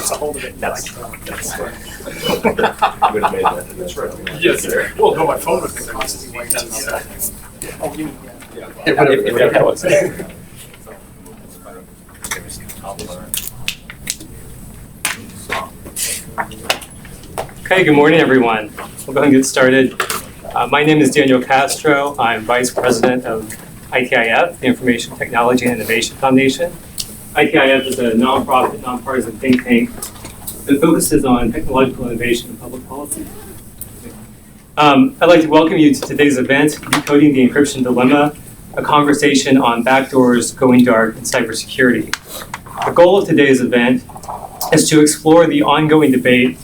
grabs a hold of it. That's Yes, sir. Well, no, my phone would be constantly waiting. Oh, you mean, yeah. if that was Okay, good morning, everyone. We'll go ahead and get started. My name is Daniel Castro. I'm Vice President of ITIF, the Information Technology and Innovation Foundation. ITIF is a nonprofit, nonpartisan think tank that focuses on technological innovation and public policy. I'd like to welcome you to today's event, Decoding the Encryption Dilemma, a conversation on backdoors, going dark, and cybersecurity. The goal of today's event is to explore the ongoing debate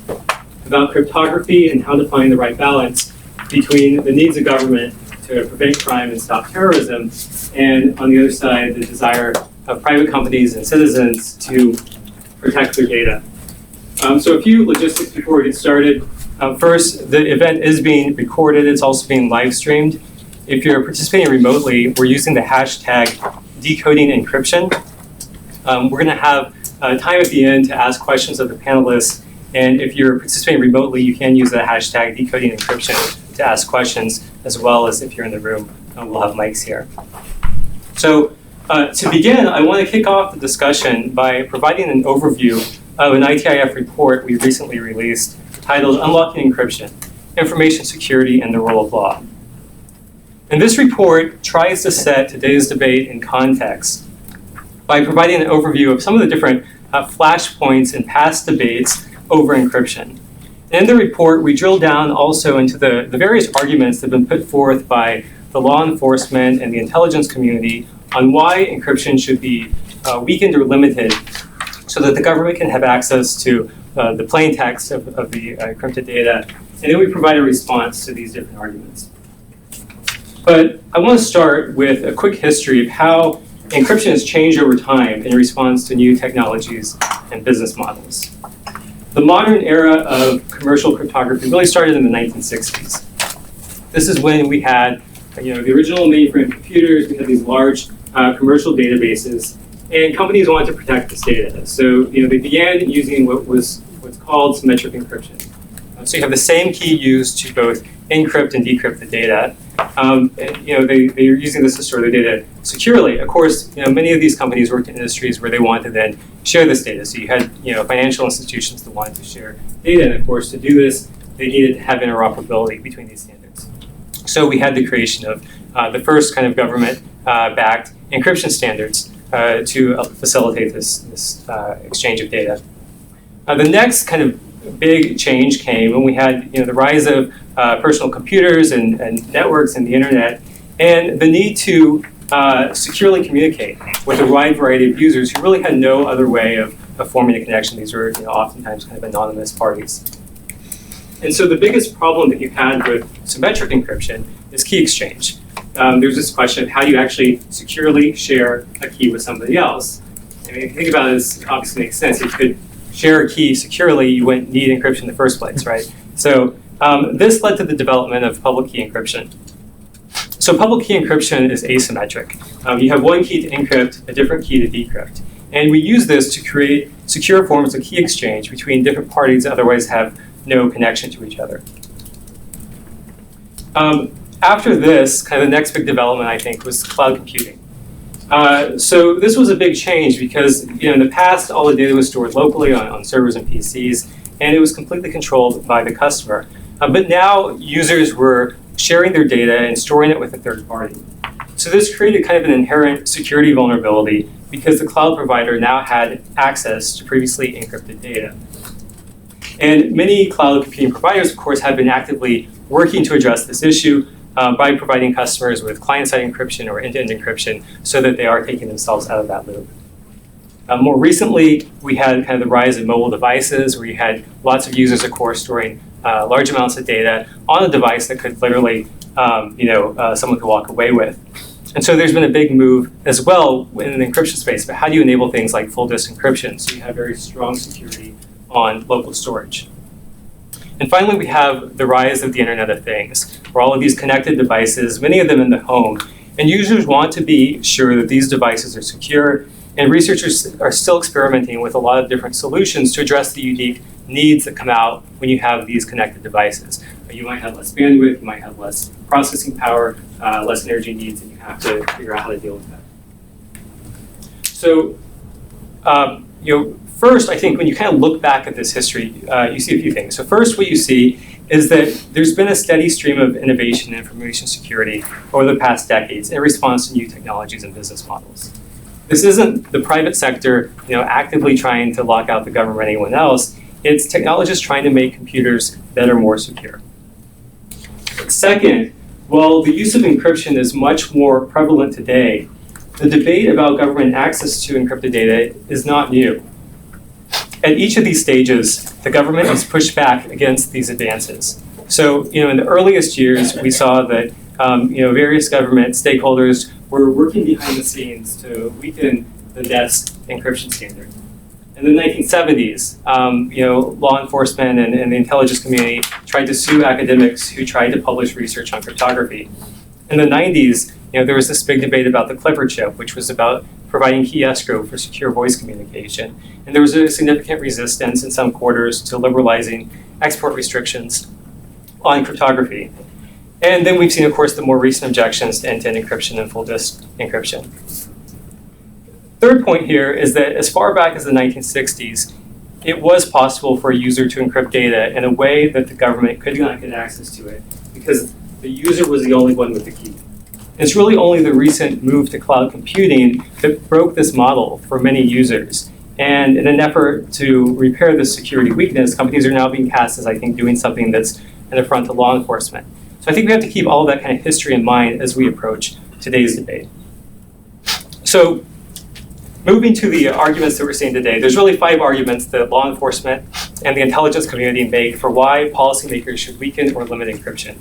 about cryptography and how to find the right balance between the needs of government to prevent crime and stop terrorism, and on the other side, the desire of private companies and citizens to protect their data. So a few logistics before we get started. First, the event is being recorded. It's also being live streamed. If you're participating remotely, we're using the hashtag Decoding Encryption. We're going to have time at the end to ask questions of the panelists. And if you're participating remotely, you can use the hashtag Decoding Encryption to ask questions, as well as if you're in the room, we'll have mics here. So to begin, I want to kick off the discussion by providing an overview of an ITIF report we recently released titled Unlocking Encryption, Information Security and the Rule of Law. And this report tries to set today's debate in context by providing an overview of some of the different flashpoints in past debates over encryption. In the report, we drill down also into the various arguments that have been put forth by the law enforcement and the intelligence community on why encryption should be weakened or limited so that the government can have access to the plain text of the encrypted data. And then we provide a response to these different arguments. But I want to start with a quick history of how encryption has changed over time in response to new technologies and business models. The modern era of commercial cryptography really started in the 1960s. This is when we had, the original mainframe computers. We had these large commercial databases, and companies wanted to protect this data. So, they began using what's called symmetric encryption. So you have the same key used to both encrypt and decrypt the data. They're using this to store their data securely. Of course, many of these companies worked in industries where they wanted to then share this data. So you had, financial institutions that wanted to share data, and of course, to do this, they needed to have interoperability between these standards. So we had the creation of the first kind of government-backed encryption standards to facilitate this exchange of data. The next kind of big change came when we had the rise of personal computers and networks and the internet, and the need to securely communicate with a wide variety of users who really had no other way of forming a connection. These were oftentimes kind of anonymous parties. And so the biggest problem that you had with symmetric encryption is key exchange. There's this question of how do you actually securely share a key with somebody else. I mean, if you think about it, this obviously makes sense. If you could share a key securely, you wouldn't need encryption in the first place, right? So this led to the development of public key encryption. So public key encryption is asymmetric. You have one key to encrypt, a different key to decrypt. And we use this to create secure forms of key exchange between different parties that otherwise have no connection to each other. After this, kind of the next big development, I think, was cloud computing. So this was a big change because in the past, all the data was stored locally on servers and PCs, and it was completely controlled by the customer. But now users were sharing their data and storing it with a third party. So this created kind of an inherent security vulnerability because the cloud provider now had access to previously encrypted data. And many cloud computing providers, of course, have been actively working to address this issue by providing customers with client-side encryption or end-to-end encryption so that they are taking themselves out of that loop. More recently, we had kind of the rise of mobile devices where you had lots of users, of course, storing large amounts of data on a device that could literally, someone could walk away with. And so there's been a big move as well in the encryption space, but how do you enable things like full disk encryption so you have very strong security on local storage? And finally, we have the rise of the Internet of Things, where all of these connected devices, many of them in the home, and users want to be sure that these devices are secure And researchers are still experimenting with a lot of different solutions to address the unique needs that come out when you have these connected devices. You might have less bandwidth, you might have less processing power, less energy needs, and you have to figure out how to deal with that. So, first, I think when you kind of look back at this history, you see a few things. So first, what you see is that there's been a steady stream of innovation in information security over the past decades in response to new technologies and business models. This isn't the private sector, actively trying to lock out the government or anyone else. It's technologists trying to make computers better, more secure. Second, while the use of encryption is much more prevalent today, the debate about government access to encrypted data is not new. At each of these stages, the government has pushed back against these advances. So, in the earliest years, we saw that, various government stakeholders were working behind the scenes to weaken the NET's encryption standard. In the 1970s, law enforcement and the intelligence community tried to sue academics who tried to publish research on cryptography. In the 90s, there was this big debate about the Clipper chip, which was about providing key escrow for secure voice communication. And there was a significant resistance in some quarters to liberalizing export restrictions on cryptography. And then we've seen, of course, the more recent objections to end-to-end encryption and full disk encryption. Third point here is that as far back as the 1960s, it was possible for a user to encrypt data in a way that the government could not get access to it because the user was the only one with the key. It's really only the recent move to cloud computing that broke this model for many users. And in an effort to repair this security weakness, companies are now being cast as, I think, doing something that's an affront to law enforcement. So I think we have to keep all of that kind of history in mind as we approach today's debate. So moving to the arguments that we're seeing today, there's really 5 arguments that law enforcement and the intelligence community make for why policymakers should weaken or limit encryption.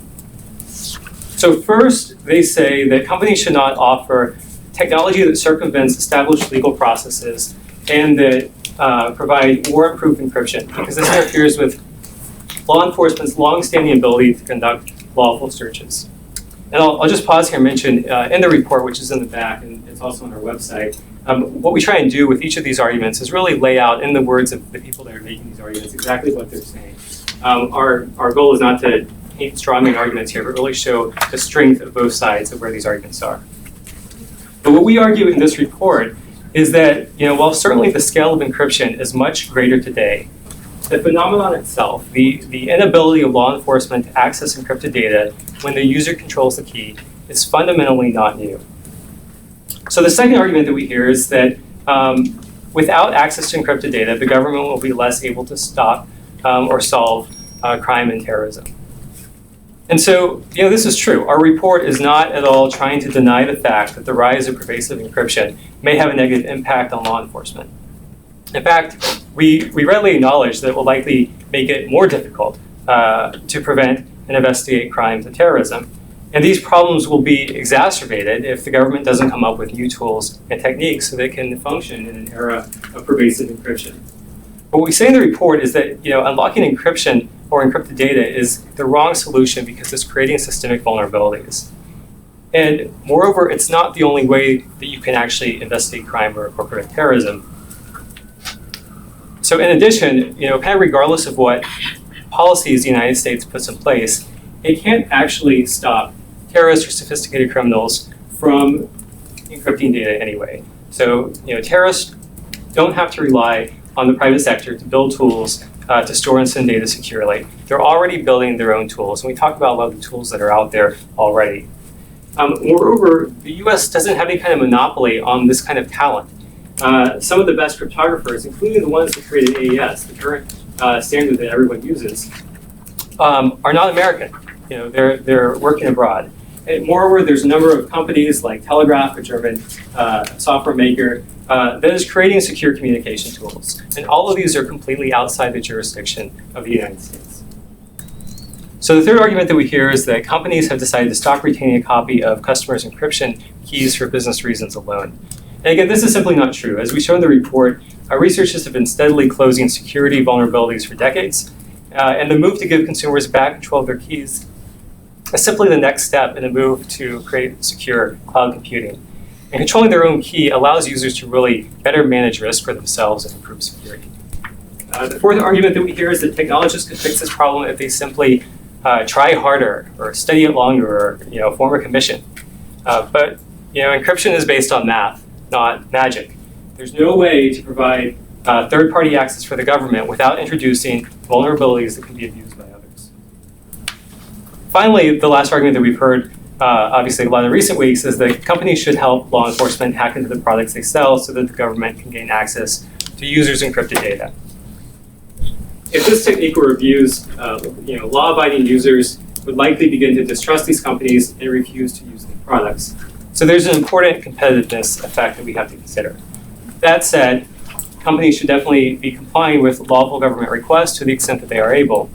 So first, they say that companies should not offer technology that circumvents established legal processes and that provide warrant-proof encryption, because this interferes with law enforcement's long-standing ability to conduct lawful searches. And I'll just pause here and mention in the report, which is in the back, and it's also on our website, what we try and do with each of these arguments is really lay out in the words of the people that are making these arguments exactly what they're saying. Our goal is not to paint strawman arguments here, but really show the strength of both sides of where these arguments are. But what we argue in this report is that, while certainly the scale of encryption is much greater today, the phenomenon itself, the inability of law enforcement to access encrypted data when the user controls the key, is fundamentally not new. So the second argument that we hear is that without access to encrypted data, the government will be less able to stop or solve crime and terrorism. And so, this is true. Our report is not at all trying to deny the fact that the rise of pervasive encryption may have a negative impact on law enforcement. In fact, we readily acknowledge that it will likely make it more difficult to prevent and investigate crimes and terrorism. And these problems will be exacerbated if the government doesn't come up with new tools and techniques so they can function in an era of pervasive encryption. But what we say in the report is that unlocking encryption or encrypted data is the wrong solution because it's creating systemic vulnerabilities. And moreover, it's not the only way that you can actually investigate crime or prevent terrorism. So in addition, kind of regardless of what policies the United States puts in place, it can't actually stop terrorists or sophisticated criminals from encrypting data anyway. So, terrorists don't have to rely on the private sector to build tools to store and send data securely. They're already building their own tools, and we talk about a lot of the tools that are out there already. Moreover, the US doesn't have any kind of monopoly on this kind of talent. Some of the best cryptographers, including the ones that created AES, the current standard that everyone uses, are not American. They're working abroad. And moreover, there's a number of companies like Telegraph, a German software maker, that is creating secure communication tools. And all of these are completely outside the jurisdiction of the United States. So the third argument that we hear is that companies have decided to stop retaining a copy of customers' encryption keys for business reasons alone. And again, this is simply not true. As we show in the report, our researchers have been steadily closing security vulnerabilities for decades. And the move to give consumers back control of their keys is simply the next step in a move to create secure cloud computing. And controlling their own key allows users to really better manage risk for themselves and improve security. The fourth argument that we hear is that technologists could fix this problem if they simply try harder or study it longer or form a commission. But encryption is based on math, not magic. There's no way to provide third-party access for the government without introducing vulnerabilities that can be abused by others. Finally, the last argument that we've heard, obviously a lot in recent weeks, is that companies should help law enforcement hack into the products they sell so that the government can gain access to users' encrypted data. If this technique were abused, law-abiding users would likely begin to distrust these companies and refuse to use their products. So there's an important competitiveness effect that we have to consider. That said, companies should definitely be complying with lawful government requests to the extent that they are able.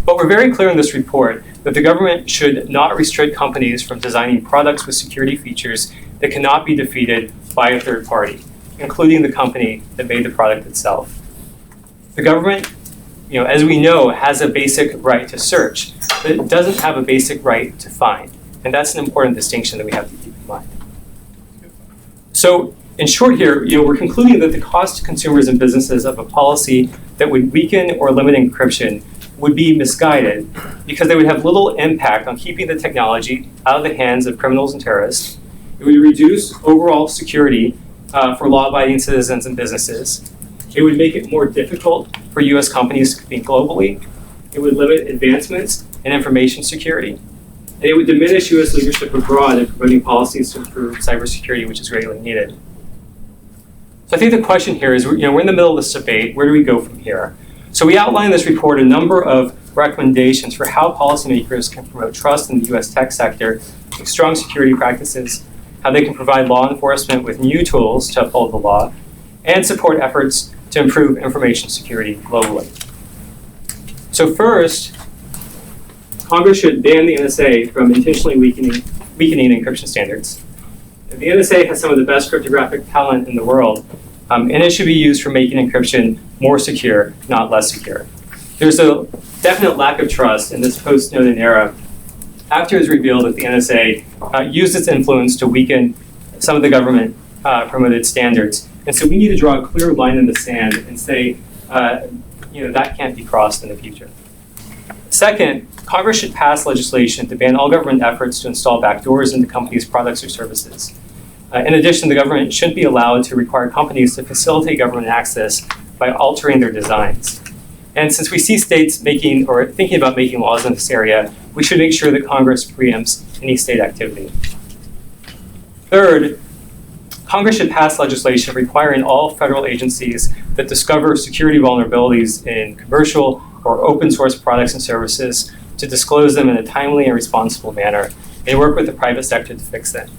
But we're very clear in this report that the government should not restrict companies from designing products with security features that cannot be defeated by a third party, including the company that made the product itself. The government, as we know, has a basic right to search, but it doesn't have a basic right to find. And that's an important distinction that we have to keep in mind. So in short here, we're concluding that the cost to consumers and businesses of a policy that would weaken or limit encryption would be misguided because they would have little impact on keeping the technology out of the hands of criminals and terrorists. It would reduce overall security for law-abiding citizens and businesses. It would make it more difficult for US companies to compete globally. It would limit advancements in information security. And it would diminish US leadership abroad in promoting policies to improve cybersecurity, which is greatly needed. So I think the question here is, we're in the middle of this debate. Where do we go from here? So we outline in this report a number of recommendations for how policymakers can promote trust in the US tech sector with strong security practices, how they can provide law enforcement with new tools to uphold the law, and support efforts to improve information security globally. So first, Congress should ban the NSA from intentionally weakening encryption standards. The NSA has some of the best cryptographic talent in the world, and it should be used for making encryption more secure, not less secure. There's a definite lack of trust in this post-Snowden era after it was revealed that the NSA used its influence to weaken some of the government promoted standards. And so we need to draw a clear line in the sand and say, that can't be crossed in the future. Second, Congress should pass legislation to ban all government efforts to install backdoors into companies' products or services. In addition, the government shouldn't be allowed to require companies to facilitate government access by altering their designs. And since we see states making or thinking about making laws in this area, we should make sure that Congress preempts any state activity. Third, Congress should pass legislation requiring all federal agencies that discover security vulnerabilities in commercial or open source products and services to disclose them in a timely and responsible manner and work with the private sector to fix them.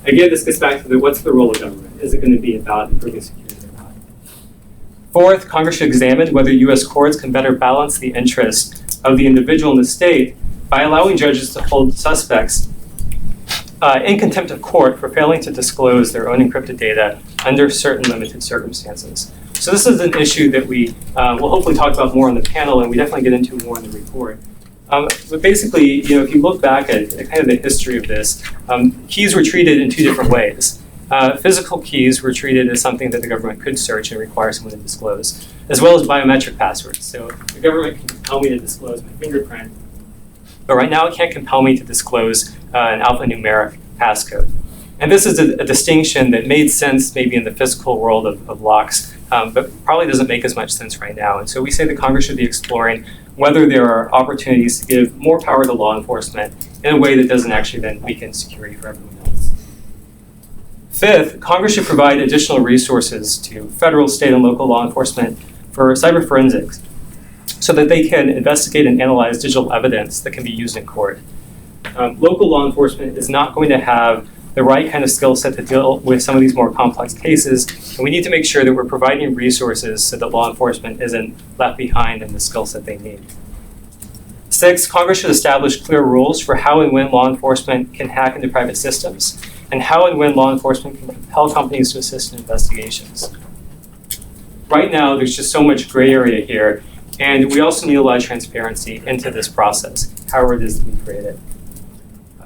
Again, this gets back to what's the role of government? Is it going to be about improving security or not? Fourth, Congress should examine whether US courts can better balance the interests of the individual and the state by allowing judges to hold suspects in contempt of court for failing to disclose their own encrypted data under certain limited circumstances. So this is an issue that we will hopefully talk about more on the panel, and we definitely get into more in the report. But basically, if you look back at kind of the history of this, keys were treated in two different ways. Physical keys were treated as something that the government could search and require someone to disclose, as well as biometric passwords. So the government can compel me to disclose my fingerprint, but right now it can't compel me to disclose an alphanumeric passcode. And this is a distinction that made sense maybe in the physical world of locks, but probably doesn't make as much sense right now. And so we say that Congress should be exploring whether there are opportunities to give more power to law enforcement in a way that doesn't actually then weaken security for everyone else. Fifth, Congress should provide additional resources to federal, state, and local law enforcement for cyber forensics so that they can investigate and analyze digital evidence that can be used in court. Local law enforcement is not going to have the right kind of skill set to deal with some of these more complex cases, and we need to make sure that we're providing resources so that law enforcement isn't left behind in the skill set they need. Six, Congress should establish clear rules for how and when law enforcement can hack into private systems, and how and when law enforcement can compel companies to assist in investigations. Right now, there's just so much gray area here, and we also need a lot of transparency into this process, however it is that we create it.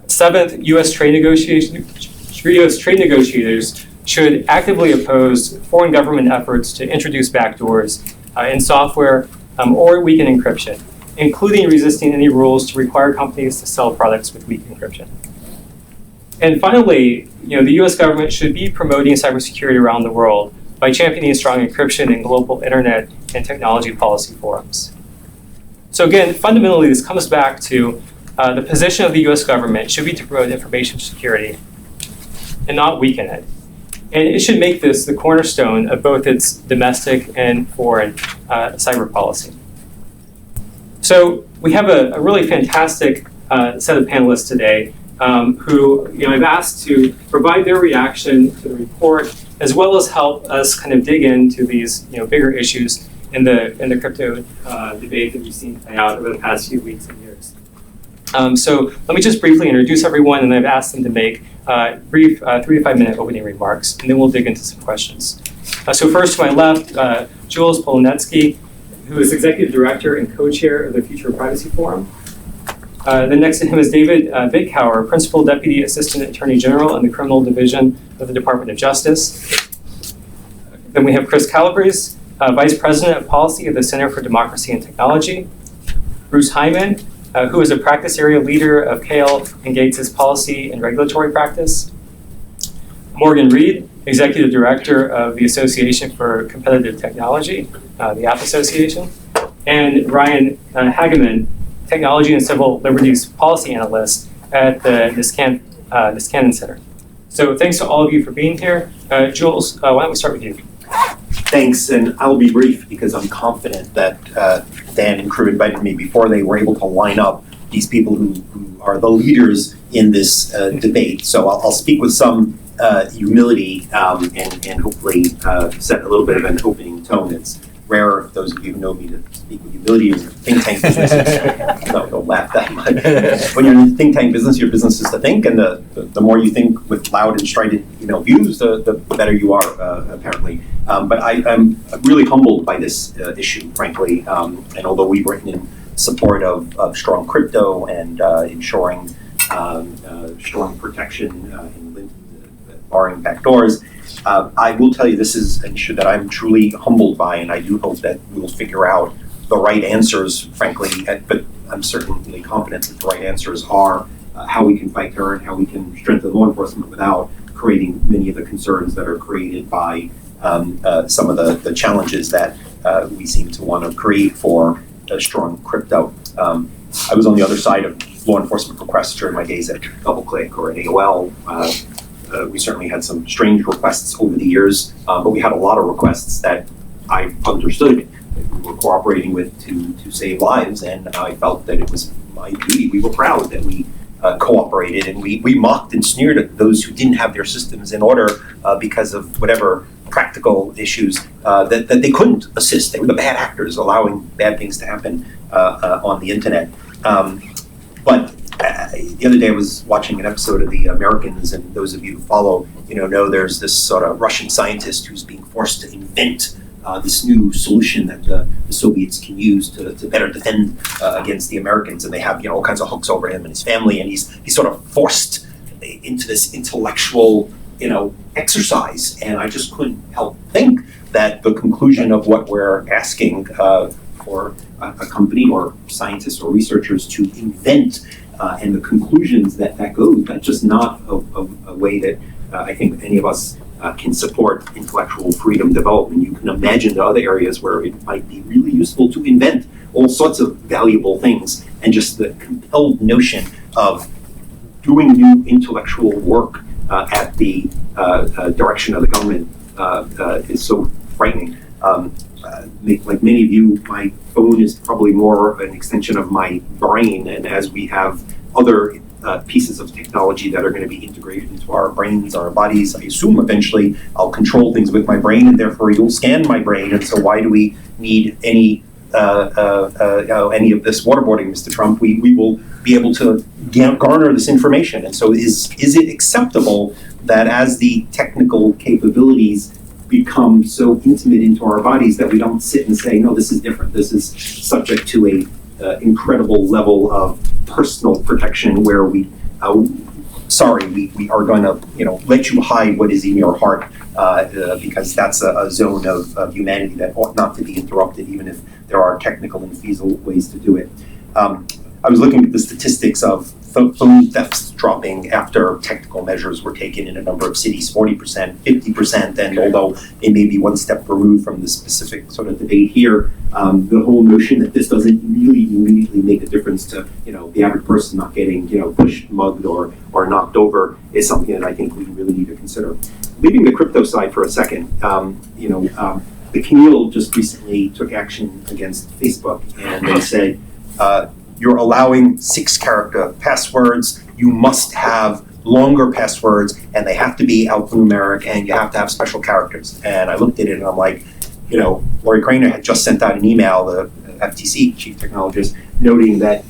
Seventh, U.S. trade negotiations U.S. trade negotiators should actively oppose foreign government efforts to introduce backdoors in software or weaken encryption, including resisting any rules to require companies to sell products with weak encryption. And finally, the U.S. government should be promoting cybersecurity around the world by championing strong encryption in global internet and technology policy forums. So again, fundamentally, this comes back to the position of the U.S. government should be to promote information security and not weaken it. And it should make this the cornerstone of both its domestic and foreign cyber policy. So we have a really fantastic set of panelists today who I've asked to provide their reaction to the report, as well as help us kind of dig into these bigger issues in the crypto debate that we've seen play out over the past few weeks and years. So let me just briefly introduce everyone, and I've asked them to make brief 3 to 5 minute opening remarks, and then we'll dig into some questions. So first to my left, Jules Polonetsky, who is Executive Director and Co-Chair of the Future of Privacy Forum. Then next to him is David Bitkauer, Principal Deputy Assistant Attorney General in the Criminal Division of the Department of Justice. Then we have Chris Calabrese, Vice President of Policy of the Center for Democracy and Technology. Bruce Hyman, who is a practice area leader of Kale and Gates' policy and regulatory practice. Morgan Reed, Executive Director of the Association for Competitive Technology, the APP Association. And Ryan Hageman, Technology and Civil Liberties Policy Analyst at the Niskanen Center. So thanks to all of you for being here. Jules, why don't we start with you? Thanks, and I'll be brief because I'm confident that Dan and crew invited me before they were able to line up these people who are the leaders in this debate. So I'll speak with some humility and hopefully set a little bit of an opening tone. It's rare, those of you who know me, to speak with humility in think tank businesses. No, don't laugh that much. When you're in the think tank business, your business is to think, and the more you think with loud and strident views, the better you are, apparently. But I'm really humbled by this issue, frankly. And although we've written in support of strong crypto and ensuring strong protection in barring backdoors, I will tell you this is an issue that I'm truly humbled by, and I do hope that we will figure out the right answers, frankly, but I'm certainly confident that the right answers are how we can fight terror and how we can strengthen law enforcement without creating many of the concerns that are created by some of the challenges that we seem to want to create for a strong crypto. I was on the other side of law enforcement requests during my days at DoubleClick or at AOL. We certainly had some strange requests over the years, but we had a lot of requests that I understood that we were cooperating with to save lives, and I felt that it was my duty. We were proud that we cooperated, and we mocked and sneered at those who didn't have their systems in order because of whatever practical issues that they couldn't assist. They were the bad actors allowing bad things to happen on the internet. But the other day I was watching an episode of The Americans, and those of you who follow, know there's this sort of Russian scientist who's being forced to invent this new solution that the Soviets can use to better defend against the Americans, and they have all kinds of hooks over him and his family, and he's sort of forced into this intellectual exercise, and I just couldn't help think that the conclusion of what we're asking for a company or scientists or researchers to invent and the conclusions that goes, that's just not a way that I think any of us can support intellectual freedom development. You can imagine the other areas where it might be really useful to invent all sorts of valuable things, and just the compelled notion of doing new intellectual work at the direction of the government is so frightening. Like many of you, my phone is probably more an extension of my brain, and as we have other pieces of technology that are going to be integrated into our brains, our bodies, I assume eventually I'll control things with my brain, and therefore you'll scan my brain. And so why do we need any of this waterboarding, Mr. Trump? We will be able to garner this information. And so is it acceptable that as the technical capabilities become so intimate into our bodies that we don't sit and say, no, this is different. This is subject to a incredible level of personal protection where we sorry, we are going to, let you hide what is in your heart, because that's a zone of humanity that ought not to be interrupted, even if there are technical and feasible ways to do it. I was looking at the statistics of phone thefts dropping after technical measures were taken in a number of cities, 40%, 50%, and although they may be one step removed from the specific sort of debate here, the whole notion that this doesn't really immediately make a difference to, the average person not getting, pushed, mugged, or knocked over is something that I think we really need to consider. Leaving the crypto side for a second, the CNIL just recently took action against Facebook, and they said, you're allowing 6-character passwords, you must have longer passwords, and they have to be alphanumeric, and you have to have special characters. And I looked at it and I'm like, Lori Craner had just sent out an email, the FTC chief technologist, noting that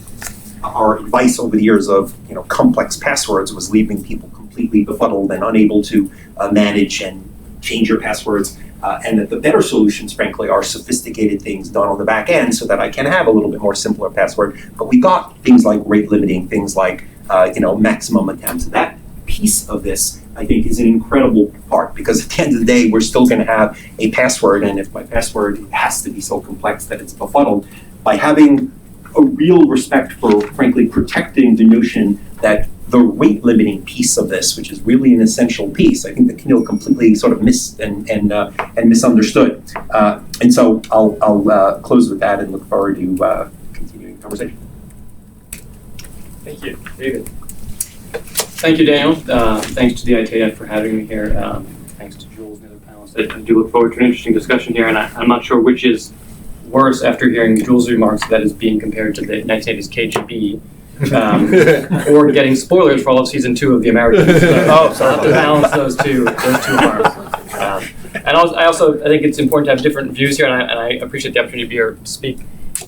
our advice over the years of complex passwords was leaving people completely befuddled and unable to manage and change your passwords. And that the better solutions, frankly, are sophisticated things done on the back end so that I can have a little bit more simpler password. But we got things like rate limiting, things like, maximum attempts. That piece of this, I think, is an incredible part, because at the end of the day, we're still going to have a password. And if my password has to be so complex that it's befuddled, by having a real respect for, frankly, protecting the notion that the rate limiting piece of this, which is really an essential piece, I think the CNIL completely sort of missed and misunderstood. And so I'll close with that and look forward to continuing the conversation. Thank you. David. Thank you, Daniel. Thanks to the ITIF for having me here. Thanks to Jules and the other panelists. I do look forward to an interesting discussion here, and I'm not sure which is worse after hearing Jules' remarks that is being compared to the 1980s KGB. Or getting spoilers for all of season 2 of The Americans. So to balance those two harms. And I think it's important to have different views here, and I appreciate the opportunity to be here to speak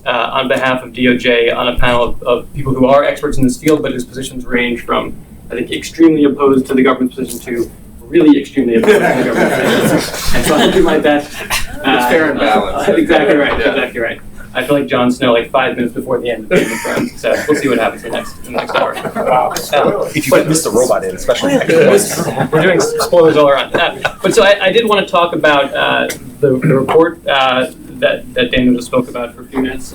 on behalf of DOJ on a panel of people who are experts in this field, but whose positions range from, I think, extremely opposed to the government's position to really extremely opposed to the government's position. And so I'll do my best. It's fair and balanced. Exactly right. Yeah. Exactly right. I feel like Jon Snow 5 minutes before the end of Game of Thrones, so we'll see what happens in the next hour. Wow. If you put Mr. Robot in, especially. We're doing spoilers all around. But so I did want to talk about the report that Daniel just spoke about for a few minutes,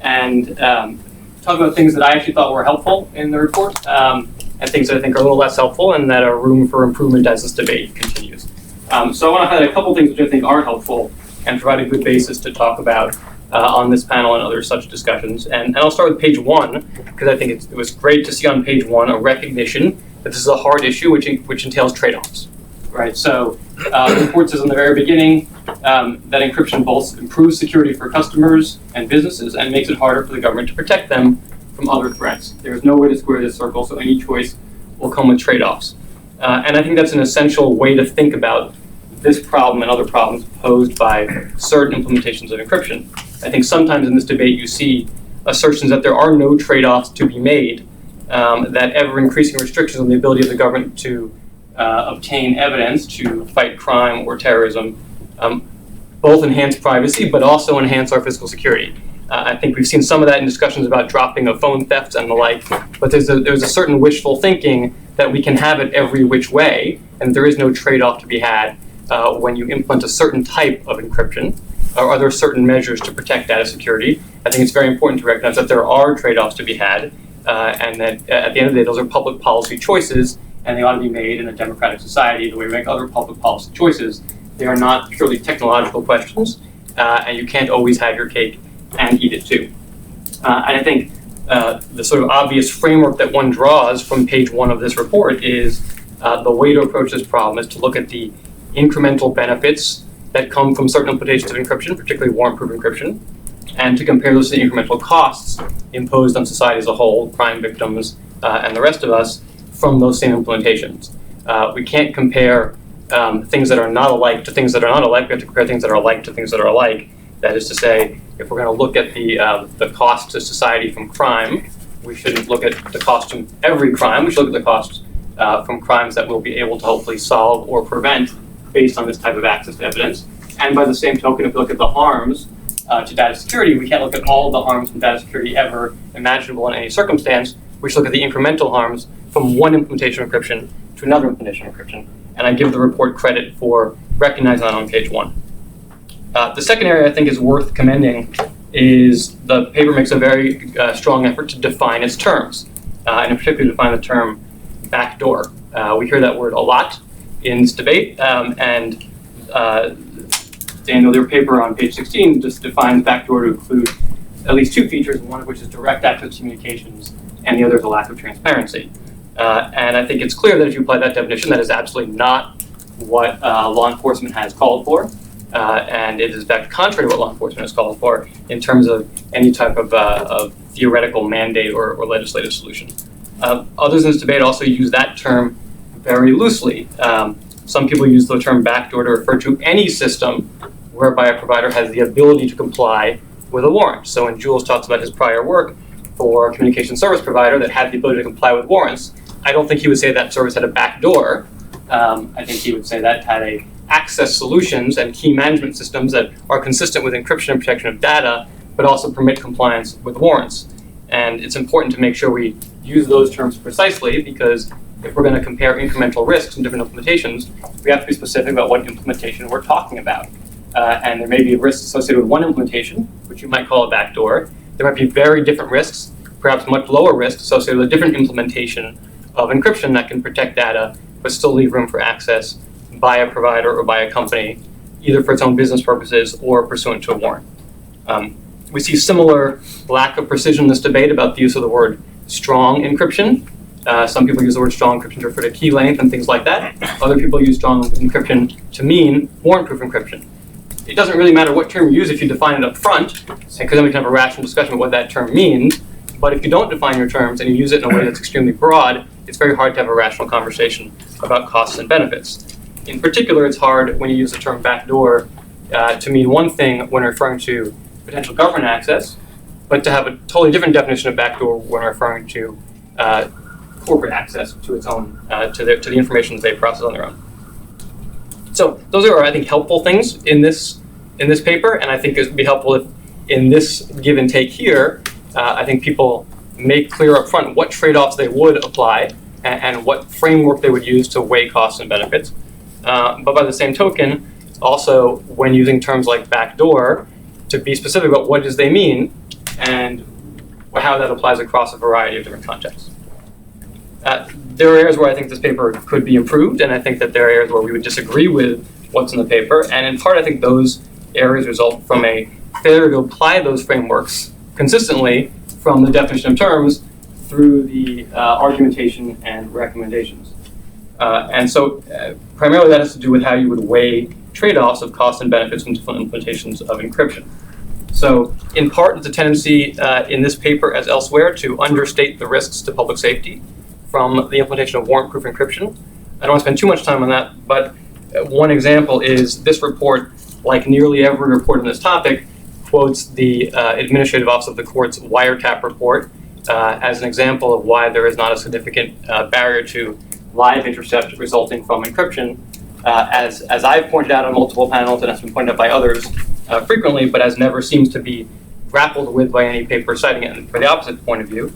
and talk about things that I actually thought were helpful in the report, and things that I think are a little less helpful and that are room for improvement as this debate continues. So I want to highlight a couple things which I think are helpful and provide a good basis to talk about on this panel and other such discussions. And I'll start with page 1, because I think it was great to see on page 1 a recognition that this is a hard issue which entails trade-offs, right? So the report says in the very beginning that encryption both improves security for customers and businesses and makes it harder for the government to protect them from other threats. There's no way to square this circle, so any choice will come with trade-offs. And I think that's an essential way to think about this problem and other problems posed by certain implementations of encryption. I think sometimes in this debate you see assertions that there are no trade-offs to be made, that ever-increasing restrictions on the ability of the government to obtain evidence to fight crime or terrorism both enhance privacy but also enhance our physical security. I think we've seen some of that in discussions about dropping of phone thefts and the like, but there's a certain wishful thinking that we can have it every which way, and there is no trade-off to be had when you implement a certain type of encryption, or are there certain measures to protect data security. I think it's very important to recognize that there are trade-offs to be had, and that at the end of the day, those are public policy choices, and they ought to be made in a democratic society the way we make other public policy choices. They are not purely technological questions, and you can't always have your cake and eat it too. And I think the sort of obvious framework that one draws from page 1 of this report is the way to approach this problem is to look at the incremental benefits that come from certain implementations of encryption, particularly warrant-proof encryption, and to compare those to the incremental costs imposed on society as a whole, crime victims, and the rest of us, from those same implementations. We can't compare things that are not alike to things that are not alike. We have to compare things that are alike to things that are alike. That is to say, if we're going to look at the cost to society from crime, we shouldn't look at the cost from every crime. We should look at the cost from crimes that we'll be able to hopefully solve or prevent based on this type of access to evidence. And by the same token, if we look at the harms to data security, we can't look at all the harms from data security ever imaginable in any circumstance. We should look at the incremental harms from one implementation of encryption to another implementation of encryption. And I give the report credit for recognizing that on page 1. The second area I think is worth commending is the paper makes a very strong effort to define its terms, and in particular define the term backdoor. We hear that word a lot in this debate, and Daniel, your paper on page 16 just defines backdoor to include at least 2 features, one of which is direct access to communications, and the other is a lack of transparency. And I think it's clear that if you apply that definition, that is absolutely not what law enforcement has called for. And it is in fact contrary to what law enforcement has called for in terms of any type of theoretical mandate or legislative solution. Others in this debate also use that term very loosely. Some people use the term backdoor to refer to any system whereby a provider has the ability to comply with a warrant. So when Jules talks about his prior work for a communication service provider that had the ability to comply with warrants, I don't think he would say that service had a backdoor. I think he would say that had access solutions and key management systems that are consistent with encryption and protection of data, but also permit compliance with warrants. And it's important to make sure we use those terms precisely, because if we're going to compare incremental risks in different implementations, we have to be specific about what implementation we're talking about. And there may be risks associated with one implementation, which you might call a backdoor. There might be very different risks, perhaps much lower risks associated with a different implementation of encryption that can protect data, but still leave room for access by a provider or by a company, either for its own business purposes or pursuant to a warrant. We see similar lack of precision in this debate about the use of the word strong encryption. Some people use the word strong encryption to refer to key length and things like that. Other people use strong encryption to mean warrant-proof encryption. It doesn't really matter what term you use if you define it up front, because then we can have a rational discussion about what that term means. But if you don't define your terms and you use it in a way that's extremely broad, it's very hard to have a rational conversation about costs and benefits. In particular, it's hard when you use the term backdoor to mean one thing when referring to potential government access, but to have a totally different definition of backdoor when referring to corporate access to its own to the information that they process on their own. So those are, I think, helpful things in this paper, and I think it would be helpful if in this give and take here, I think people make clear up front what trade-offs they would apply and what framework they would use to weigh costs and benefits. But by the same token, also when using terms like backdoor, to be specific about what does they mean and how that applies across a variety of different contexts. There are areas where I think this paper could be improved, and I think that there are areas where we would disagree with what's in the paper, and in part I think those areas result from a failure to apply those frameworks consistently from the definition of terms through the argumentation and recommendations. And so primarily that has to do with how you would weigh trade-offs of costs and benefits from different implementations of encryption. So in part, it's a tendency in this paper as elsewhere to understate the risks to public safety from the implementation of warrant-proof encryption. I don't want to spend too much time on that, but one example is this report, like nearly every report on this topic, quotes the Administrative Office of the Court's wiretap report as an example of why there is not a significant barrier to live intercept resulting from encryption, as I've pointed out on multiple panels and has been pointed out by others frequently, but as never seems to be grappled with by any paper citing it. And for the opposite point of view,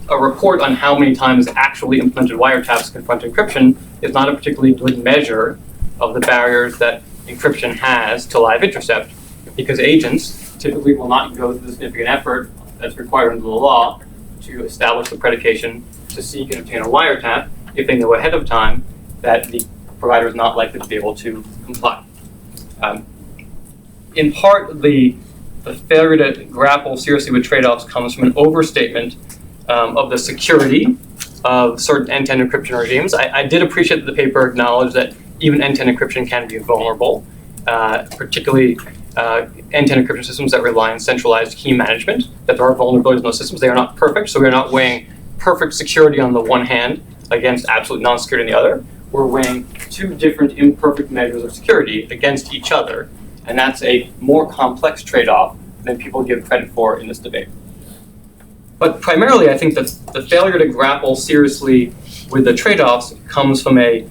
a report on how many times actually implemented wiretaps confront encryption is not a particularly good measure of the barriers that encryption has to live intercept, because agents typically will not go through the significant effort that's required under the law to establish the predication to seek and obtain a wiretap if they know ahead of time that the provider is not likely to be able to comply. In part, the failure to grapple seriously with trade-offs comes from an overstatement of the security of certain end-to-end encryption regimes. I did appreciate that the paper acknowledged that even end-to-end encryption can be vulnerable, particularly end-to-end encryption systems that rely on centralized key management, that there are vulnerabilities in those systems. They are not perfect, so we are not weighing perfect security on the one hand against absolute non-security on the other. We're weighing two different imperfect measures of security against each other, and that's a more complex trade-off than people give credit for in this debate. But primarily, I think that the failure to grapple seriously with the trade-offs comes from an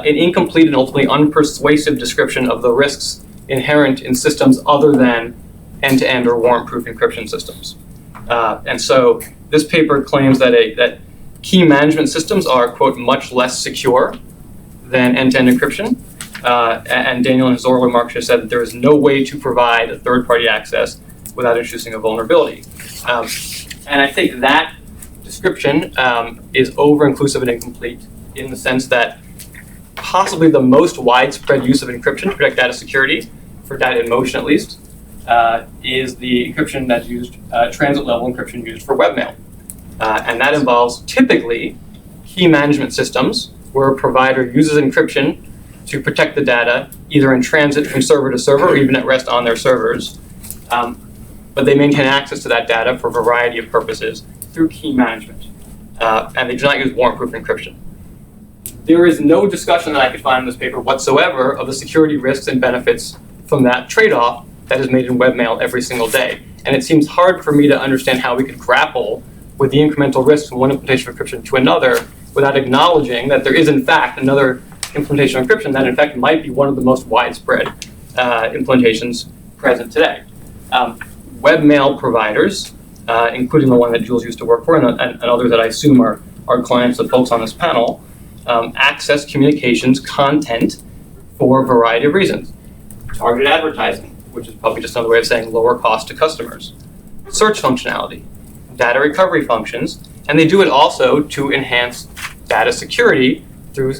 incomplete and ultimately unpersuasive description of the risks inherent in systems other than end-to-end or warrant-proof encryption systems. And so this paper claims that Key management systems are, quote, much less secure than end-to-end encryption. And Daniel in his oral remarks just said that there is no way to provide a third-party access without introducing a vulnerability. And I think that description is over-inclusive and incomplete in the sense that possibly the most widespread use of encryption to protect data security, for data in motion at least, is the encryption that's used, transit-level encryption used for webmail. And that involves typically key management systems where a provider uses encryption to protect the data, either in transit from server to server or even at rest on their servers. But they maintain access to that data for a variety of purposes through key management. And they do not use warrant-proof encryption. There is no discussion that I could find in this paper whatsoever of the security risks and benefits from that trade-off that is made in webmail every single day. And it seems hard for me to understand how we could grapple with the incremental risks from one implementation of encryption to another without acknowledging that there is in fact another implementation of encryption that in fact might be one of the most widespread implementations present today. Webmail providers, including the one that Jules used to work for and others that I assume are clients of folks on this panel, access communications content for a variety of reasons. Targeted advertising, which is probably just another way of saying lower cost to customers. Search functionality, data recovery functions, and they do it also to enhance data security through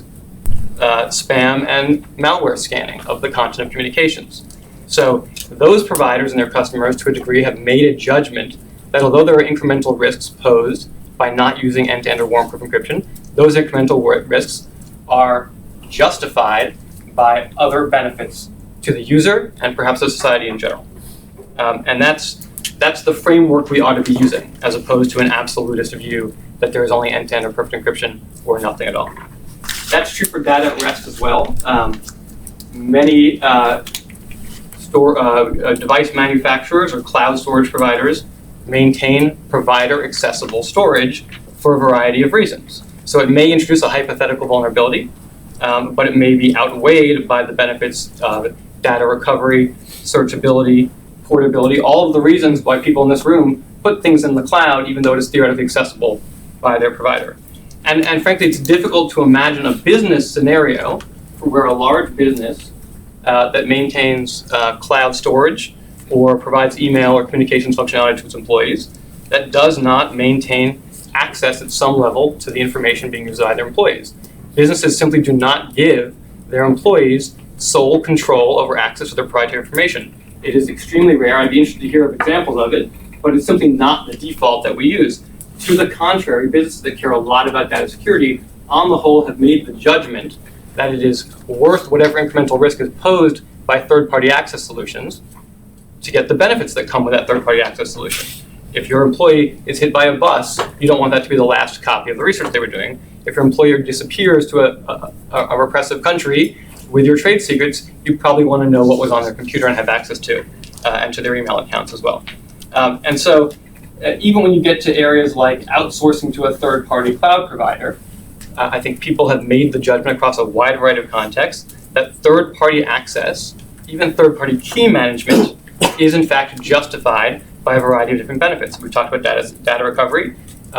spam and malware scanning of the content of communications. So those providers and their customers, to a degree, have made a judgment that although there are incremental risks posed by not using end-to-end or warrant-proof encryption, those incremental risks are justified by other benefits to the user and perhaps the society in general. And that's the framework we ought to be using, as opposed to an absolutist view that there is only end-to-end or perfect encryption or nothing at all. That's true for data at rest as well. Many device manufacturers or cloud storage providers maintain provider accessible storage for a variety of reasons. So it may introduce a hypothetical vulnerability, but it may be outweighed by the benefits of data recovery, searchability, portability, all of the reasons why people in this room put things in the cloud even though it is theoretically accessible by their provider. And frankly, it's difficult to imagine a business scenario where a large business that maintains cloud storage or provides email or communications functionality to its employees that does not maintain access at some level to the information being used by their employees. Businesses simply do not give their employees sole control over access to their proprietary information. It is extremely rare. I'd be interested to hear of examples of it, but it's simply not the default that we use. To the contrary, businesses that care a lot about data security, on the whole, have made the judgment that it is worth whatever incremental risk is posed by third-party access solutions to get the benefits that come with that third-party access solution. If your employee is hit by a bus, you don't want that to be the last copy of the research they were doing. If your employer disappears to a repressive country with your trade secrets, you probably want to know what was on their computer and have access to, and to their email accounts as well. And so even when you get to areas like outsourcing to a third-party cloud provider, I think people have made the judgment across a wide variety of contexts that third-party access, even third-party key management, is in fact justified by a variety of different benefits. We've talked about data recovery.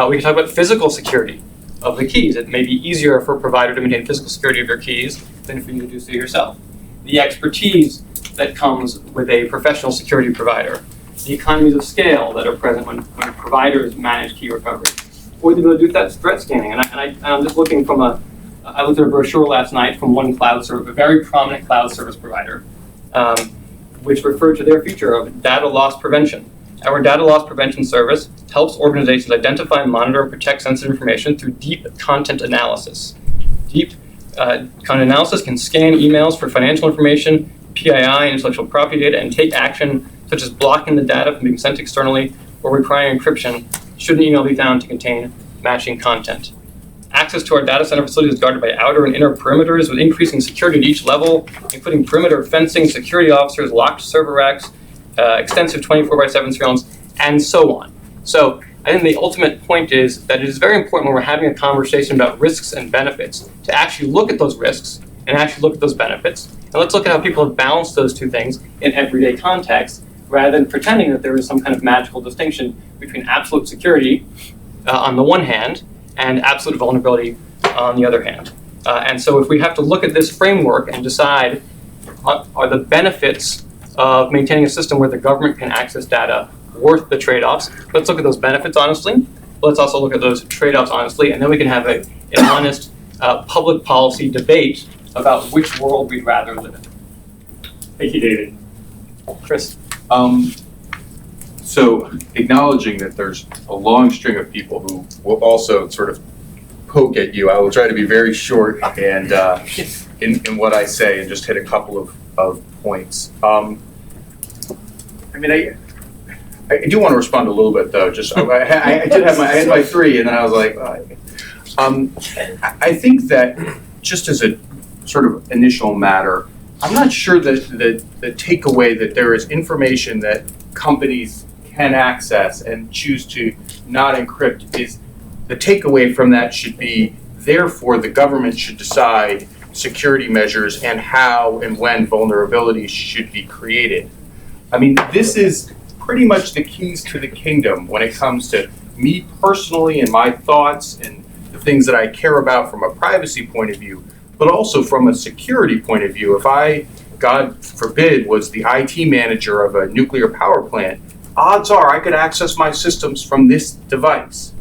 We can talk about physical security of the keys. It may be easier for a provider to maintain physical security of your keys than for you to do so yourself. The expertise that comes with a professional security provider, the economies of scale that are present when providers manage key recovery, or the ability to do that threat scanning. And I'm just looking from I looked at a brochure last night from one cloud service, a very prominent cloud service provider, which referred to their feature of data loss prevention. Our data loss prevention service helps organizations identify, monitor, and protect sensitive information through deep content analysis. Deep content analysis can scan emails for financial information, PII, and intellectual property data, and take action such as blocking the data from being sent externally or requiring encryption should an email be found to contain matching content. Access to our data center facility is guarded by outer and inner perimeters with increasing security at each level, including perimeter fencing, security officers, locked server racks, extensive 24/7 surveillance, and so on. So I think the ultimate point is that it is very important when we're having a conversation about risks and benefits to actually look at those risks and actually look at those benefits. And let's look at how people have balanced those two things in everyday context rather than pretending that there is some kind of magical distinction between absolute security on the one hand and absolute vulnerability on the other hand. And so if we have to look at this framework and decide, are the benefits of maintaining a system where the government can access data worth the trade-offs? Let's look at those benefits honestly. Let's also look at those trade-offs honestly, and then we can have an honest public policy debate about which world we'd rather live in. Thank you, David. Chris? So acknowledging that there's a long string of people who will also sort of poke at you, I will try to be very short and in what I say and just hit a couple of points. I do want to respond a little bit though. Just I had my three, and then I was like, I think that just as a sort of initial matter, I'm not sure that the takeaway that there is information that companies can access and choose to not encrypt is the takeaway from that should be, therefore, the government should decide security measures and how and when vulnerabilities should be created. I mean, this is pretty much the keys to the kingdom when it comes to me personally and my thoughts and the things that I care about from a privacy point of view, but also from a security point of view. If I, God forbid, was the IT manager of a nuclear power plant, odds are I could access my systems from this device,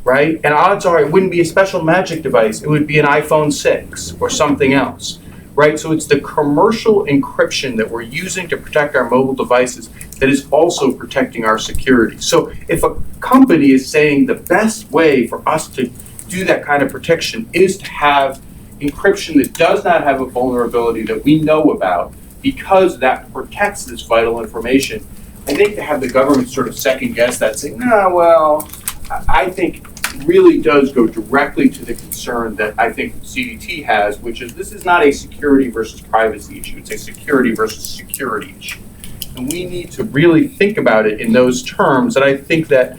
right? And odds are it wouldn't be a special magic device. It would be an iPhone 6 or something else, right? So it's the commercial encryption that we're using to protect our mobile devices that is also protecting our security. So if a company is saying the best way for us to do that kind of protection is to have encryption that does not have a vulnerability that we know about because that protects this vital information, I think to have the government sort of second guess that, saying, no, well, I think really does go directly to the concern that I think CDT has, which is this is not a security versus privacy issue, it's a security versus security issue. And we need to really think about it in those terms, and I think that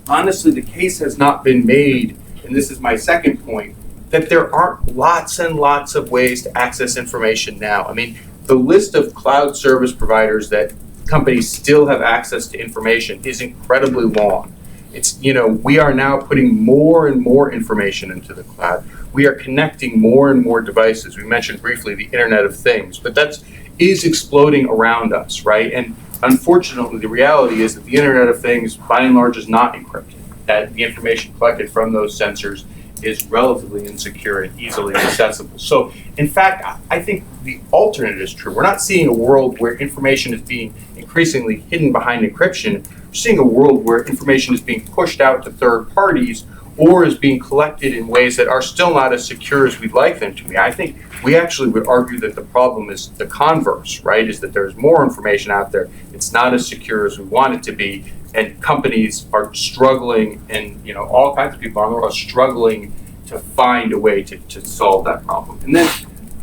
honestly the case has not been made, and this is my second point, that there aren't lots and lots of ways to access information now. I mean, the list of cloud service providers that companies still have access to information is incredibly long. It's, we are now putting more and more information into the cloud. We are connecting more and more devices. We mentioned briefly the Internet of Things, but that is exploding around us, right? And unfortunately, the reality is that the Internet of Things, by and large, is not encrypted. That the information collected from those sensors is relatively insecure and easily accessible. So, in fact, I think the alternate is true. We're not seeing a world where information is being increasingly hidden behind encryption. We're seeing a world where information is being pushed out to third parties or is being collected in ways that are still not as secure as we'd like them to be. I think we actually would argue that the problem is the converse, right? Is that there's more information out there. It's not as secure as we want it to be. And companies are struggling, and all kinds of people are struggling to find a way to solve that problem. And then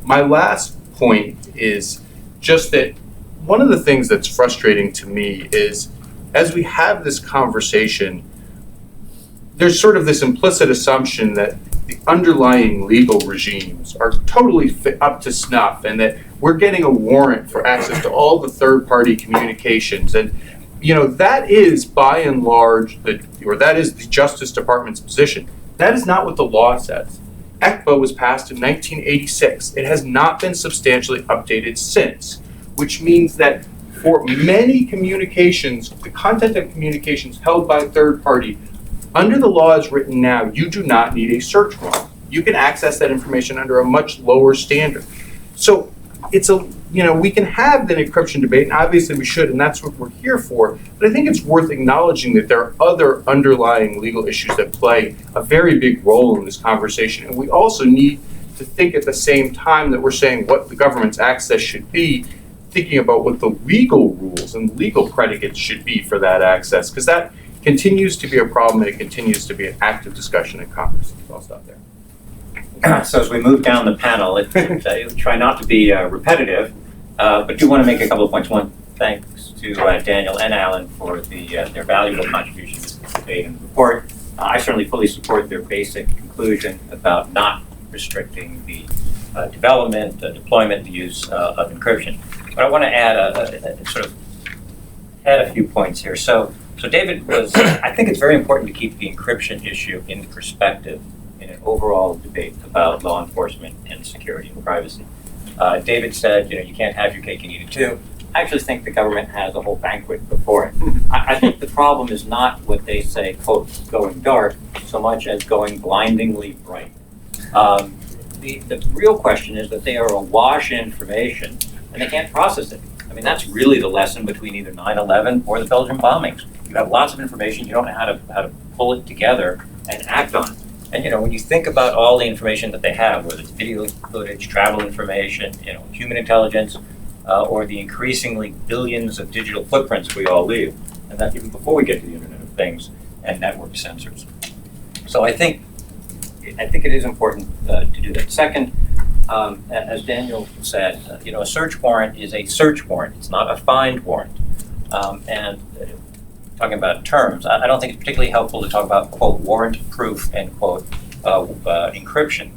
my last point is just that one of the things that's frustrating to me is as we have this conversation, there's sort of this implicit assumption that the underlying legal regimes are totally up to snuff and that we're getting a warrant for access to all the third-party communications. And that is by and large, that is the Justice Department's position. That is not what the law says. ECPA was passed in 1986. It has not been substantially updated since, which means that for many communications, the content of communications held by a third party, under the law as written now, you do not need a search warrant. You can access that information under a much lower standard. So it's we can have the encryption debate, and obviously we should, and that's what we're here for, but I think it's worth acknowledging that there are other underlying legal issues that play a very big role in this conversation, and we also need to think at the same time that we're saying what the government's access should be, thinking about what the legal rules and legal predicates should be for that access, because that continues to be a problem and it continues to be an active discussion in Congress. So I'll stop there. So as we move down the panel, try not to be repetitive, but do want to make a couple of points. One, thanks to Daniel and Alan for their valuable contributions to the debate and the report. I certainly fully support their basic conclusion about not restricting the development, deployment, the use of encryption. But I want to add a few points here. So So David was, I think it's very important to keep the encryption issue in perspective in an overall debate about law enforcement and security and privacy. David said, you can't have your cake and eat it too. I actually think the government has a whole banquet before it. I think the problem is not what they say, quote, going dark, so much as going blindingly bright. The real question is that they are awash in information and they can't process it. I mean, that's really the lesson between either 9/11 or the Belgian bombings. You have lots of information, you don't know how to pull it together and act on it. And when you think about all the information that they have, whether it's video footage, travel information, human intelligence, or the increasingly billions of digital footprints we all leave, and that's even before we get to the Internet of Things and network sensors. So I think it is important to do that. Second, as Daniel said, a search warrant is a search warrant. It's not a find warrant. And talking about terms, I don't think it's particularly helpful to talk about, quote, warrant proof, end quote, encryption.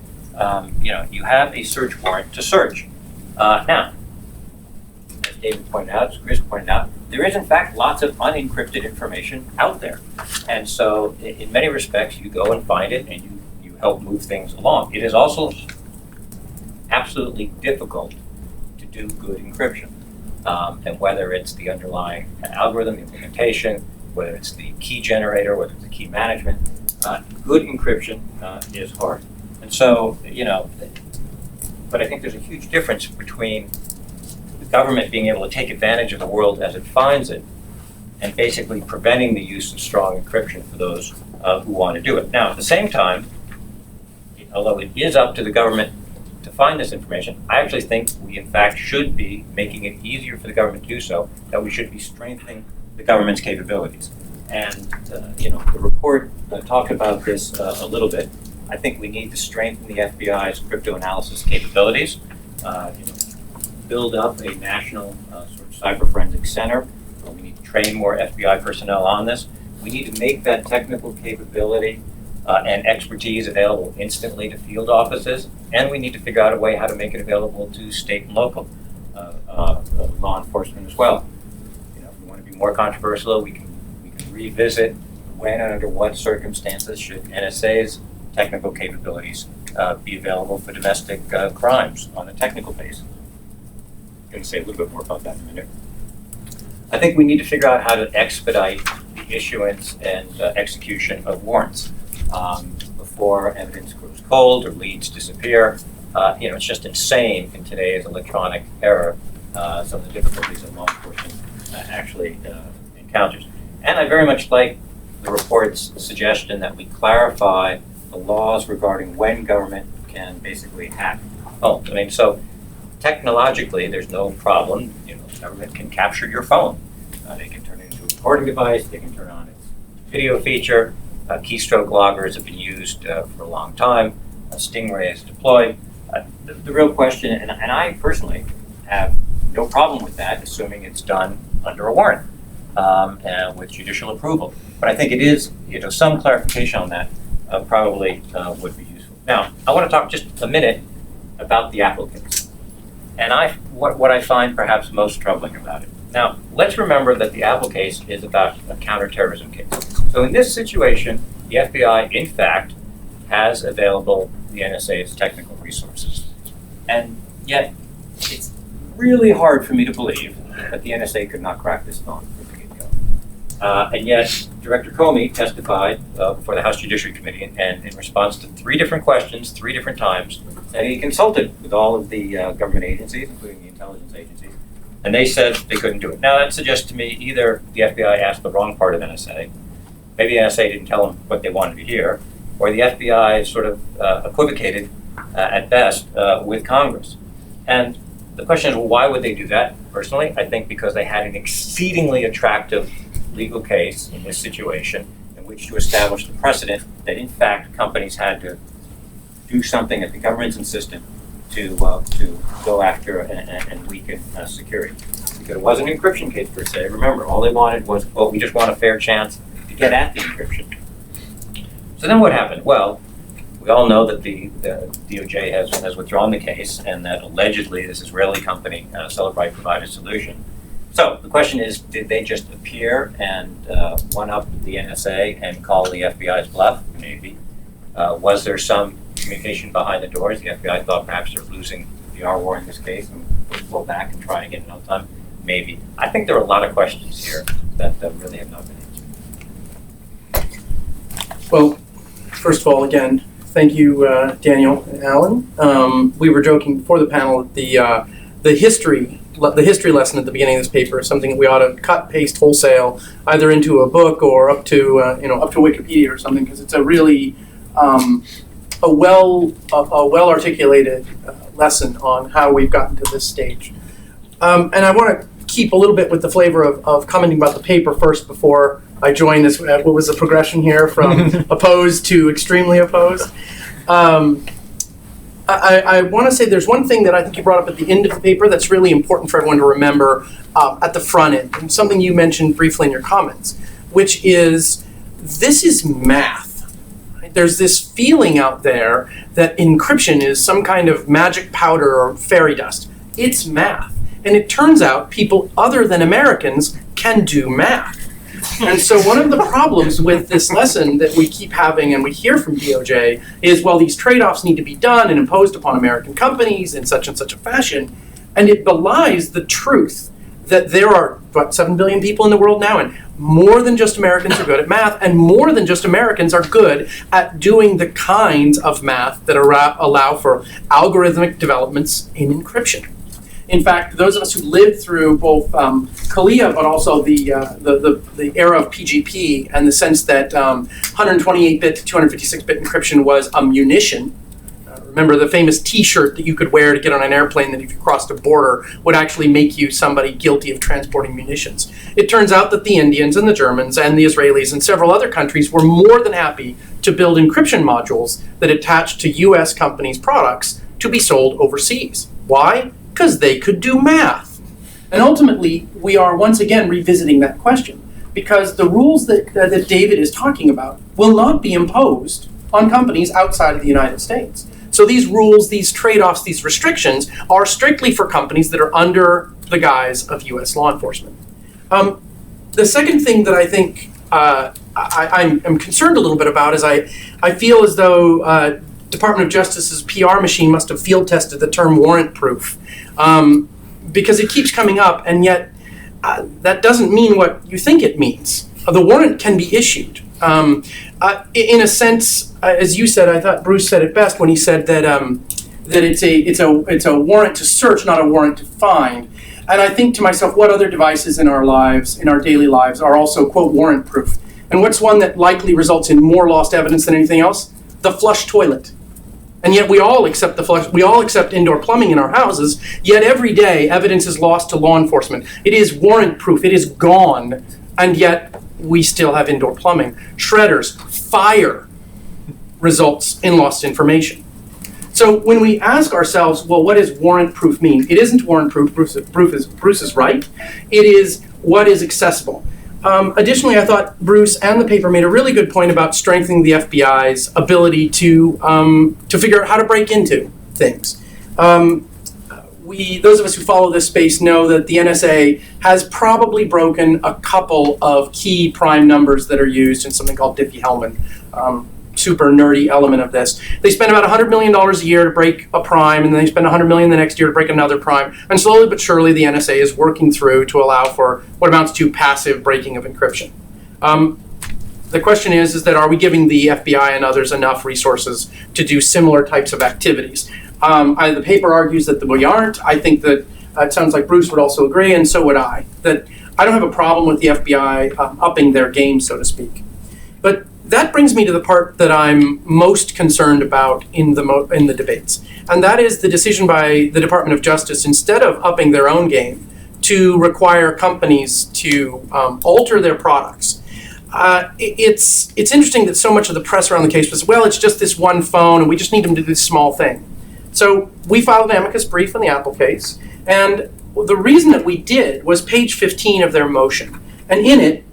You have a search warrant to search. Now, as David pointed out, as Chris pointed out, there is in fact lots of unencrypted information out there. And so in many respects, you go and find it and you help move things along. It is also absolutely difficult to do good encryption. And whether it's the underlying algorithm, the implementation, whether it's the key generator, whether it's the key management, good encryption is hard. And so, but I think there's a huge difference between the government being able to take advantage of the world as it finds it and basically preventing the use of strong encryption for those who want to do it. Now, at the same time, although it is up to the government to find this information, I actually think we in fact should be making it easier for the government to do so, that we should be strengthening the government's capabilities. And the report talked about this a little bit. I think we need to strengthen the FBI's crypto-analysis capabilities, build up a national sort of cyber forensic center. We need to train more FBI personnel on this. We need to make that technical capability and expertise available instantly to field offices, and we need to figure out a way how to make it available to state and local law enforcement as well. If we want to be more controversial, we can revisit when and under what circumstances should NSA's technical capabilities be available for domestic crimes on a technical basis. I'm going to say a little bit more about that in a minute. I think we need to figure out how to expedite the issuance and execution of warrants before evidence grows cold or leads disappear. It's just insane in today's electronic era, some of the difficulties that law enforcement actually encounters. And I very much like the report's suggestion that we clarify the laws regarding when government can basically hack phones. So technologically, there's no problem. The government can capture your phone. They can turn it into a recording device. They can turn on its video feature. Keystroke loggers have been used for a long time. Stingray is deployed. The real question, and I personally have no problem with that, assuming it's done under a warrant and with judicial approval. But I think it is, some clarification on that probably would be useful. Now, I want to talk just a minute about the Apple case, and what I find perhaps most troubling about it. Now, let's remember that the Apple case is about a counterterrorism case. So in this situation, the FBI, in fact, has available the NSA's technical resources. And yet, it's really hard for me to believe that the NSA could not crack this phone from the get-go. And yet, Director Comey testified before the House Judiciary Committee, and in response to 3 different questions, 3 different times, that he consulted with all of the government agencies, including the intelligence agencies, and they said they couldn't do it. Now, that suggests to me either the FBI asked the wrong part of NSA, maybe NSA didn't tell them what they wanted to hear, or the FBI sort of equivocated at best with Congress. And the question is, well, why would they do that? Personally, I think because they had an exceedingly attractive legal case in this situation in which to establish the precedent that, in fact, companies had to do something that the government's insistent to go after and weaken security. Because it wasn't an encryption case per se. Remember, all they wanted was, well, we just want a fair chance to get at the encryption. So then what happened? Well, we all know that the DOJ has withdrawn the case, and that allegedly this Israeli company, Celebrite, provided a solution. So the question is, did they just appear and one-up the NSA and call the FBI's bluff? Maybe. Was there some communication behind the doors? The FBI thought perhaps they're losing the R war in this case and would go back and try again another time? Maybe. I think there are a lot of questions here that really have not been answered. Well, first of all, again, thank you, Daniel and Alan. We were joking before the panel that the history lesson at the beginning of this paper is something that we ought to cut, paste wholesale, either into a book or up to Wikipedia or something, because it's a really a well articulated lesson on how we've gotten to this stage. And I want to keep a little bit with the flavor of commenting about the paper first before I join this. What was the progression here from opposed to extremely opposed? I want to say there's one thing that I think you brought up at the end of the paper that's really important for everyone to remember at the front end, and something you mentioned briefly in your comments, which is this is math. Right? There's this feeling out there that encryption is some kind of magic powder or fairy dust. It's math. And it turns out people other than Americans can do math. And so one of the problems with this lesson that we keep having and we hear from DOJ is, well, these trade-offs need to be done and imposed upon American companies in such and such a fashion. And it belies the truth that there are, 7 billion people in the world now, and more than just Americans are good at math, and more than just Americans are good at doing the kinds of math that allow for algorithmic developments in encryption. In fact, those of us who lived through both CALIA, but also the era of PGP, and the sense that 128-bit to 256-bit encryption was a munition. Remember the famous T-shirt that you could wear to get on an airplane that if you crossed a border would actually make you somebody guilty of transporting munitions. It turns out that the Indians and the Germans and the Israelis and several other countries were more than happy to build encryption modules that attached to U.S. companies' products to be sold overseas. Why? Because they could do math. And ultimately, we are once again revisiting that question, because the rules that David is talking about will not be imposed on companies outside of the United States. So these rules, these trade-offs, these restrictions are strictly for companies that are under the guise of U.S. law enforcement. The second thing that I think I'm concerned a little bit about is I feel as though Department of Justice's PR machine must have field tested the term warrant proof, because it keeps coming up, and yet that doesn't mean what you think it means. The warrant can be issued. In a sense, as you said, I thought Bruce said it best when he said that it's a warrant to search, not a warrant to find. And I think to myself, what other devices in our lives, in our daily lives, are also, quote, warrant proof? And what's one that likely results in more lost evidence than anything else? The flush toilet. And yet we all accept the flush, we all accept indoor plumbing in our houses, yet every day evidence is lost to law enforcement. It is warrant proof, it is gone, and yet we still have indoor plumbing. Shredders, fire results in lost information. So when we ask ourselves, well, what does warrant proof mean? It isn't warrant proof, Bruce is right. It is what is accessible. Additionally, I thought Bruce and the paper made a really good point about strengthening the FBI's ability to figure out how to break into things. Those of us who follow this space know that the NSA has probably broken a couple of key prime numbers that are used in something called Diffie-Hellman. Super nerdy element of this. They spend about $100 million a year to break a prime, and then they spend $100 million the next year to break another prime. And slowly but surely, the NSA is working through to allow for what amounts to passive breaking of encryption. The question is that are we giving the FBI and others enough resources to do similar types of activities? The paper argues that we aren't. I think that it sounds like Bruce would also agree, and so would I. That I don't have a problem with the FBI upping their game, so to speak. But that brings me to the part that I'm most concerned about in the debates, and that is the decision by the Department of Justice, instead of upping their own game, to require companies to alter their products. It's interesting that so much of the press around the case was, well, it's just this one phone, and we just need them to do this small thing. So we filed an amicus brief on the Apple case, and the reason that we did was page 15 of their motion, and in it,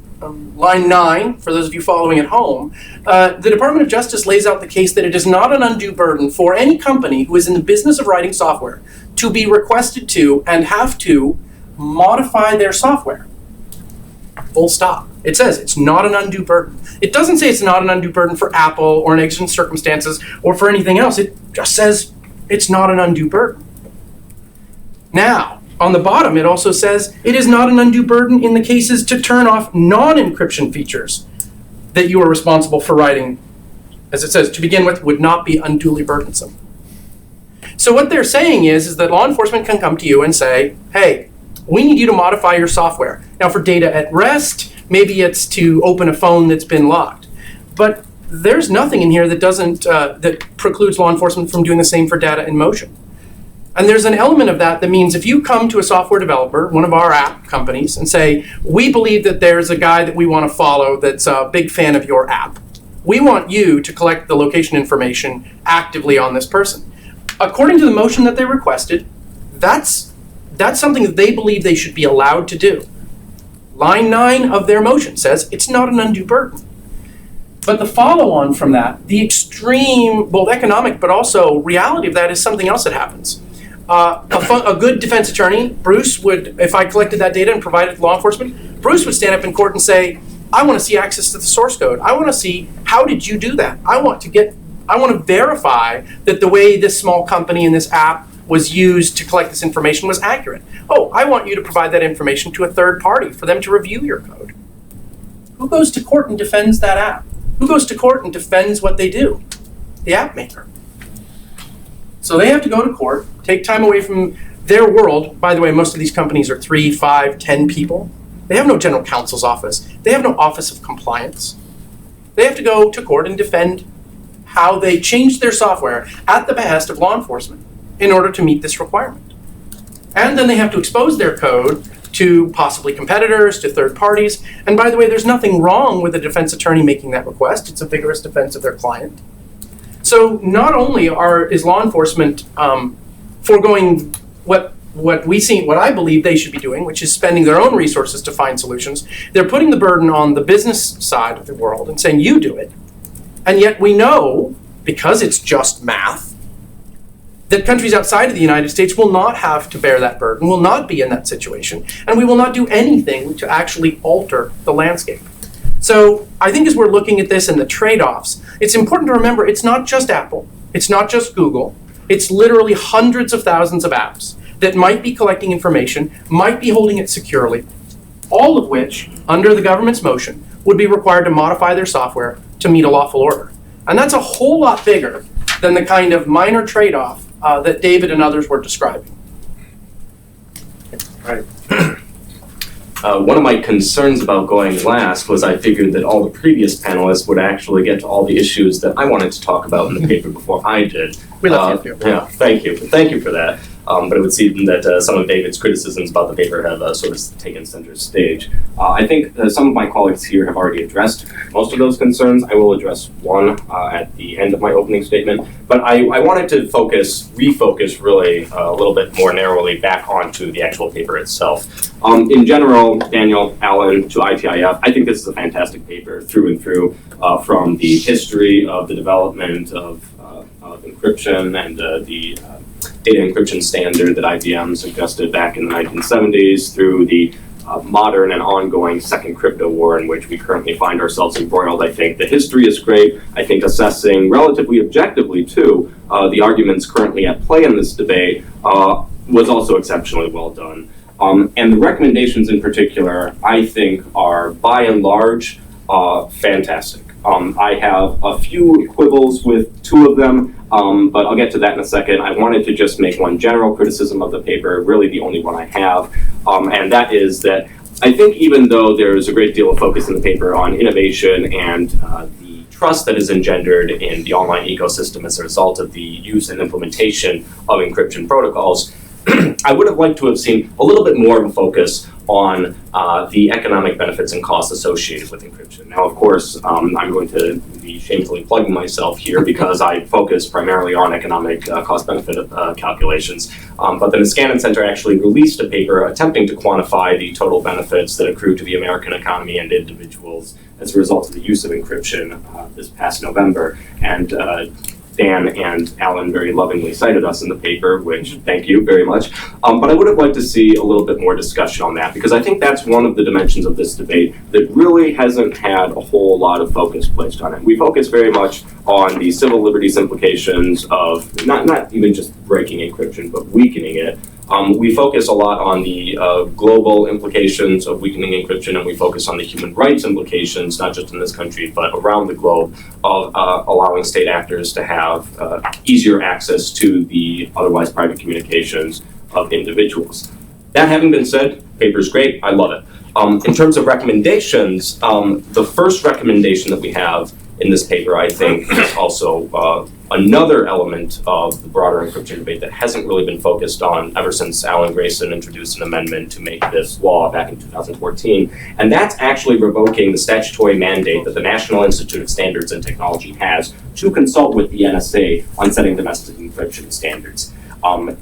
line 9, for those of you following at home, the Department of Justice lays out the case that it is not an undue burden for any company who is in the business of writing software to be requested to and have to modify their software. Full stop. It says it's not an undue burden. It doesn't say it's not an undue burden for Apple or in exigent circumstances or for anything else. It just says it's not an undue burden. Now, on the bottom, it also says it is not an undue burden in the cases to turn off non-encryption features that you are responsible for writing, as it says, to begin with, would not be unduly burdensome. So what they're saying is that law enforcement can come to you and say, hey, we need you to modify your software. Now for data at rest, maybe it's to open a phone that's been locked. But there's nothing in here that that precludes law enforcement from doing the same for data in motion. And there's an element of that means if you come to a software developer, one of our app companies, and say, we believe that there's a guy that we want to follow that's a big fan of your app. We want you to collect the location information actively on this person. According to the motion that they requested, that's something that they believe they should be allowed to do. Line 9 of their motion says it's not an undue burden. But the follow-on from that, the extreme, both economic but also reality of that is something else that happens. A good defense attorney, Bruce, would, if I collected that data and provided it to law enforcement, Bruce would stand up in court and say, I want to see access to the source code. I want to see, how did you do that? I want to verify that the way this small company and this app was used to collect this information was accurate. Oh, I want you to provide that information to a third party for them to review your code. Who goes to court and defends that app? Who goes to court and defends what they do? The app maker. So they have to go to court, take time away from their world. By the way, most of these companies are 3, 5, 10 people. They have no general counsel's office. They have no office of compliance. They have to go to court and defend how they changed their software at the behest of law enforcement in order to meet this requirement. And then they have to expose their code to possibly competitors, to third parties. And by the way, there's nothing wrong with a defense attorney making that request. It's a vigorous defense of their client. So not only is law enforcement foregoing what I believe they should be doing, which is spending their own resources to find solutions, they're putting the burden on the business side of the world and saying, you do it. And yet we know, because it's just math, that countries outside of the United States will not have to bear that burden, will not be in that situation, and we will not do anything to actually alter the landscape. So I think as we're looking at this and the trade-offs, it's important to remember it's not just Apple, it's not just Google, it's literally hundreds of thousands of apps that might be collecting information, might be holding it securely, all of which, under the government's motion, would be required to modify their software to meet a lawful order. And that's a whole lot bigger than the kind of minor trade-off that David and others were describing. Right. One of my concerns about going last was I figured that all the previous panelists would actually get to all the issues that I wanted to talk about in the paper before I did. We left you. Yeah, thank you. Thank you for that. But it would seem that some of David's criticisms about the paper have sort of taken center stage. I think some of my colleagues here have already addressed most of those concerns. I will address one at the end of my opening statement. But I wanted to refocus really a little bit more narrowly back onto the actual paper itself. In general, Daniel, Alan, to ITIF, I think this is a fantastic paper through and through, from the history of the development of encryption and the data encryption standard that IBM suggested back in the 1970s through the modern and ongoing second crypto war in which we currently find ourselves embroiled. I think the history is great. I think assessing relatively objectively, too, the arguments currently at play in this debate was also exceptionally well done. And the recommendations in particular, I think, are by and large fantastic. I have a few quibbles with two of them, but I'll get to that in a second. I wanted to just make one general criticism of the paper, really the only one I have, and that is that I think even though there's a great deal of focus in the paper on innovation and the trust that is engendered in the online ecosystem as a result of the use and implementation of encryption protocols, I would have liked to have seen a little bit more of a focus on the economic benefits and costs associated with encryption. Now, of course, I'm going to be shamefully plugging myself here because I focus primarily on economic cost-benefit calculations. But the Niskanen Center actually released a paper attempting to quantify the total benefits that accrue to the American economy and individuals as a result of the use of encryption this past November. And Dan and Alan very lovingly cited us in the paper, which thank you very much. But I would have liked to see a little bit more discussion on that, because I think that's one of the dimensions of this debate that really hasn't had a whole lot of focus placed on it. We focus very much on the civil liberties implications of not even just breaking encryption, but weakening it. We focus a lot on the global implications of weakening encryption, and we focus on the human rights implications, not just in this country, but around the globe, of allowing state actors to have easier access to the otherwise private communications of individuals. That having been said, paper's great, I love it. In terms of recommendations, the first recommendation that we have in this paper, I think, is also another element of the broader encryption debate that hasn't really been focused on ever since Alan Grayson introduced an amendment to make this law back in 2014. And that's actually revoking the statutory mandate that the National Institute of Standards and Technology has to consult with the NSA on setting domestic encryption standards.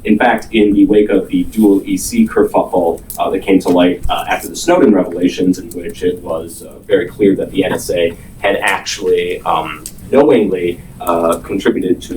In fact, in the wake of the dual EC kerfuffle that came to light after the Snowden revelations, in which it was very clear that the NSA had actually knowingly contributed to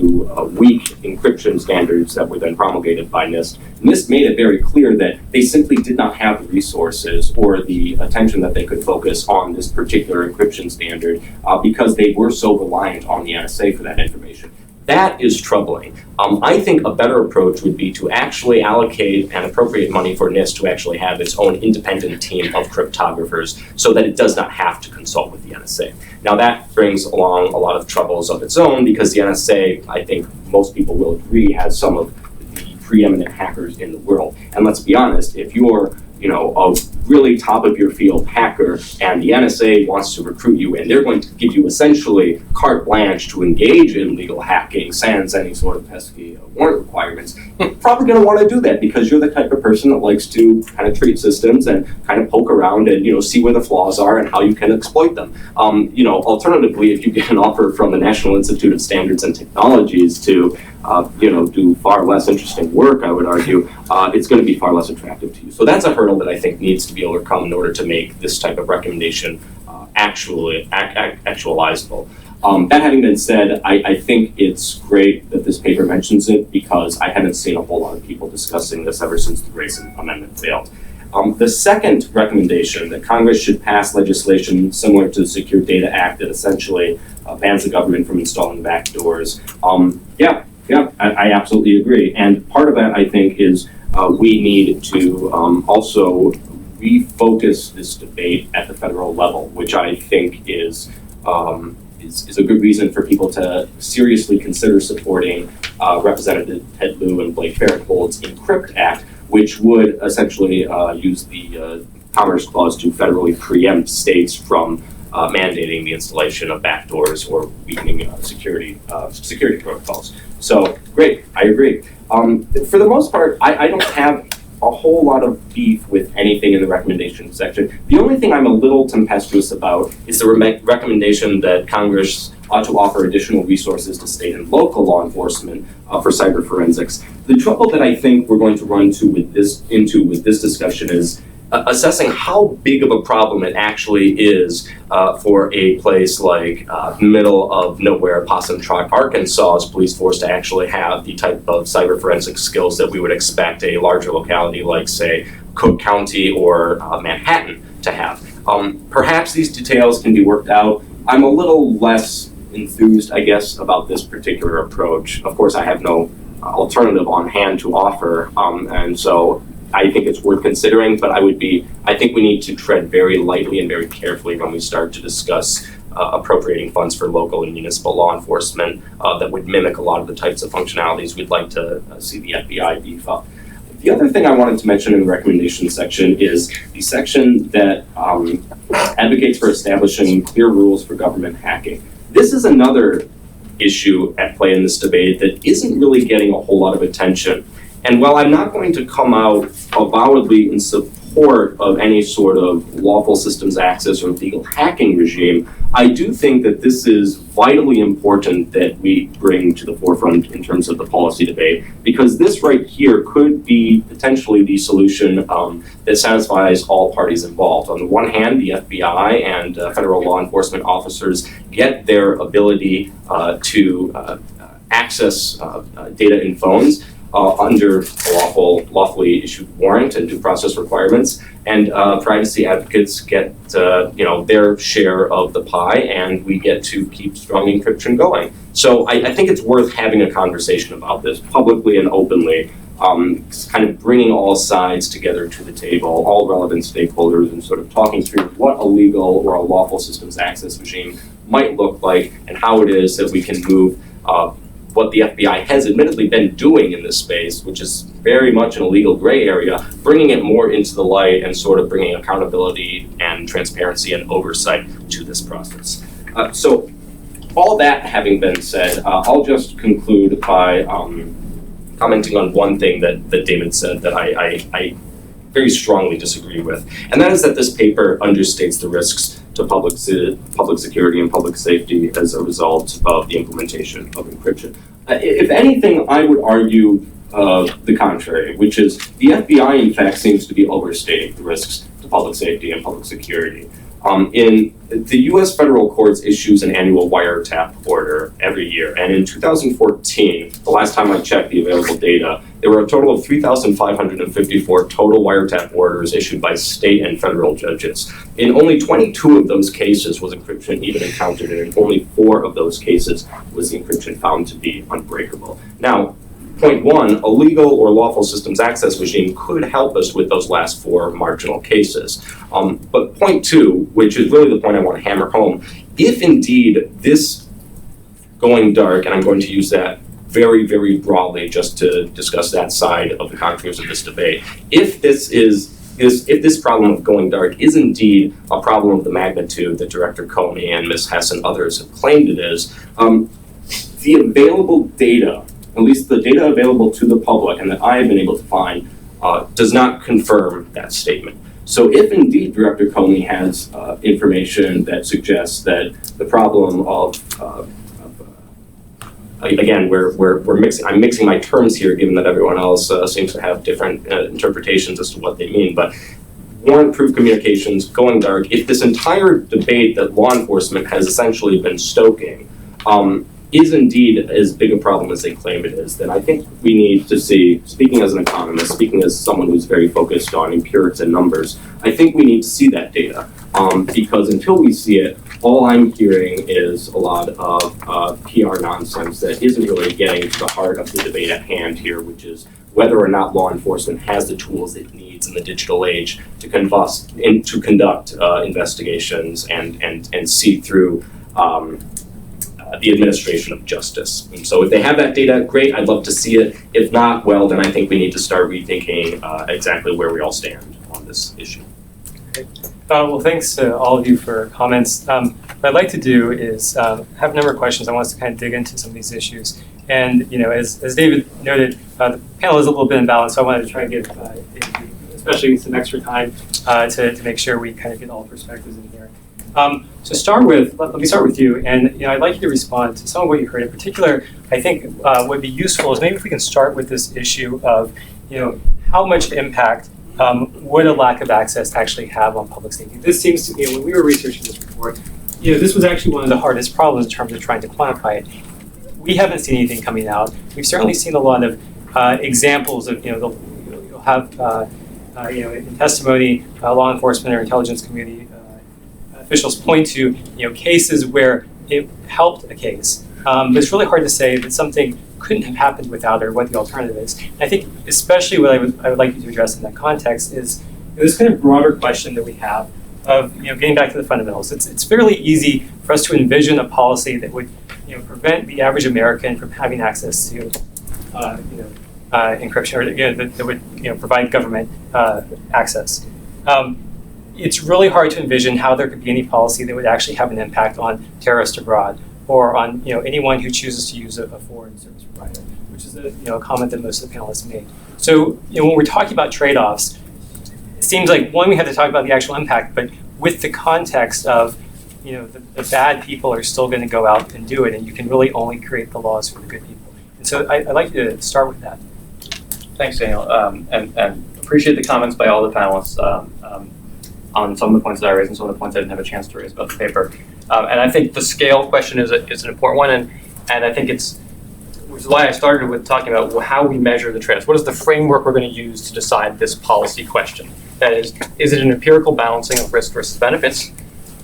weak encryption standards that were then promulgated by NIST. NIST made it very clear that they simply did not have the resources or the attention that they could focus on this particular encryption standard because they were so reliant on the NSA for that information. That is troubling. I think a better approach would be to actually allocate and appropriate money for NIST to actually have its own independent team of cryptographers so that it does not have to consult with the NSA. Now that brings along a lot of troubles of its own because the NSA, I think most people will agree, has some of the preeminent hackers in the world. And let's be honest, if you're a really top of your field hacker and the NSA wants to recruit you and they're going to give you essentially carte blanche to engage in legal hacking sans any sort of pesky warrant requirements, you're probably going to want to do that because you're the type of person that likes to kind of treat systems and kind of poke around and see where the flaws are and how you can exploit them. Alternatively, if you get an offer from the National Institute of Standards and Technologies to do far less interesting work, I would argue, it's going to be far less attractive to you. So that's a hurdle that I think needs to be overcome in order to make this type of recommendation actualizable. That having been said, I think it's great that this paper mentions it because I haven't seen a whole lot of people discussing this ever since the Grayson Amendment failed. The second recommendation, that Congress should pass legislation similar to the Secure Data Act that essentially bans the government from installing backdoors. I absolutely agree. And part of that, I think, is we need to also refocus this debate at the federal level, which I think is a good reason for people to seriously consider supporting Representative Ted Lieu and Blake Farenthold's Encrypt Act, which would essentially use the Commerce Clause to federally preempt states from mandating the installation of backdoors or weakening security protocols. So, great, I agree. For the most part, I don't have a whole lot of beef with anything in the recommendation section. The only thing I'm a little tempestuous about is the recommendation that Congress ought to offer additional resources to state and local law enforcement for cyber forensics. The trouble that I think we're going to run into with this discussion is assessing how big of a problem it actually is for a place like middle of nowhere, Possum Trot, Arkansas's police force to actually have the type of cyber forensic skills that we would expect a larger locality like, say, Cook County or Manhattan to have. Perhaps these details can be worked out. I'm a little less enthused, I guess, about this particular approach. Of course, I have no alternative on hand to offer, and so I think it's worth considering, but I think we need to tread very lightly and very carefully when we start to discuss appropriating funds for local and municipal law enforcement that would mimic a lot of the types of functionalities we'd like to see the FBI beef up. The other thing I wanted to mention in the recommendation section is the section that advocates for establishing clear rules for government hacking. This is another issue at play in this debate that isn't really getting a whole lot of attention. And while I'm not going to come out avowedly in support of any sort of lawful systems access or legal hacking regime, I do think that this is vitally important that we bring to the forefront in terms of the policy debate, because this right here could be potentially the solution that satisfies all parties involved. On the one hand, the FBI and federal law enforcement officers get their ability to access data in phones under a lawfully issued warrant and due process requirements, and privacy advocates get their share of the pie, and we get to keep strong encryption going. So I think it's worth having a conversation about this publicly and openly, kind of bringing all sides together to the table, all relevant stakeholders, and sort of talking through what a legal or a lawful systems access regime might look like, and how it is that we can move what the FBI has admittedly been doing in this space, which is very much an illegal gray area, bringing it more into the light and sort of bringing accountability and transparency and oversight to this process. So all that having been said, I'll just conclude by commenting on one thing that David said that I very strongly disagree with, and that is that this paper understates the risks to public security and public safety as a result of the implementation of encryption. If anything, I would argue the contrary, which is the FBI, in fact, seems to be overstating the risks to public safety and public security. In the U.S. federal courts issues an annual wiretap order every year, and in 2014, the last time I checked the available data, there were a total of 3,554 total wiretap orders issued by state and federal judges. In only 22 of those cases was encryption even encountered, and in only 4 of those cases was the encryption found to be unbreakable. Now, point one, a legal or lawful systems access regime could help us with those last 4 marginal cases. But point two, which is really the point I want to hammer home, if indeed this going dark, and I'm going to use that very, very broadly just to discuss that side of the contours of this debate, if this problem of going dark is indeed a problem of the magnitude that Director Comey and Ms. Hess and others have claimed it is, the available data, at least the data available to the public and that I have been able to find, does not confirm that statement. So if indeed Director Comey has information that suggests that the problem of again, I'm mixing my terms here, given that everyone else seems to have different interpretations as to what they mean, but warrant-proof communications, going dark, if this entire debate that law enforcement has essentially been stoking is indeed as big a problem as they claim it is, then I think we need to see, speaking as an economist, speaking as someone who's very focused on empirics and numbers, I think we need to see that data. Because until we see it, all I'm hearing is a lot of PR nonsense that isn't really getting to the heart of the debate at hand here, which is whether or not law enforcement has the tools it needs in the digital age to conduct investigations and see through the administration of justice. And so if they have that data, great, I'd love to see it. If not, well, then I think we need to start rethinking exactly where we all stand on this issue. Well, thanks to all of you for comments. What I'd like to do is have a number of questions. I want us to kind of dig into some of these issues. And, you know, as David noted, the panel is a little bit imbalanced, so I wanted to try and give, especially some extra time to make sure we kind of get all perspectives in here. To start with, let me start with you, and I'd like you to respond to some of what you heard. In particular, I think what would be useful is maybe if we can start with this issue of, how much impact would a lack of access actually have on public safety? This seems to me, when we were researching this report, this was actually one of the hardest problems in terms of trying to quantify it. We haven't seen anything coming out. We've certainly seen a lot of examples of, you'll have, in testimony, law enforcement or intelligence community officials point to, cases where it helped a case. But it's really hard to say that something couldn't have happened without it or what the alternative is. And I think especially what I would like you to address in that context is this kind of broader question that we have of, getting back to the fundamentals. It's fairly easy for us to envision a policy that would, prevent the average American from having access to, encryption, or that would, provide government access. It's really hard to envision how there could be any policy that would actually have an impact on terrorists abroad or on anyone who chooses to use a foreign service provider, which is a comment that most of the panelists made. So when we're talking about trade-offs, it seems like one, we have to talk about the actual impact, but with the context of the bad people are still going to go out and do it, and you can really only create the laws for the good people. And so I'd like you to start with that. Thanks, Daniel, and appreciate the comments by all the panelists on some of the points that I raised and some of the points I didn't have a chance to raise about the paper. And I think the scale question is an important one, and I think it's which is why I started with talking about how we measure the trade-offs. What is the framework we're going to use to decide this policy question? That is it an empirical balancing of risk versus benefits?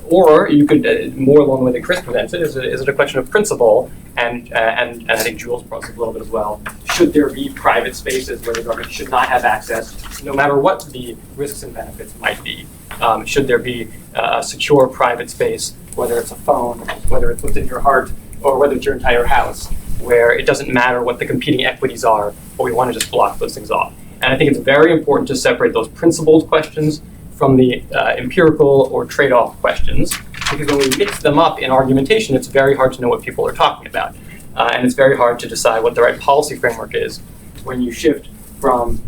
Or you could, more along the way that Chris presents it, is it a question of principle? And I think Jules brought this up a little bit as well. Should there be private spaces where the government should not have access, no matter what the risks and benefits might be? Should there be a secure private space, whether it's a phone, whether it's within your heart, or whether it's your entire house, where it doesn't matter what the competing equities are, but we want to just block those things off? And I think it's very important to separate those principled questions from the empirical or trade-off questions, because when we mix them up in argumentation, it's very hard to know what people are talking about. And it's very hard to decide what the right policy framework is when you shift from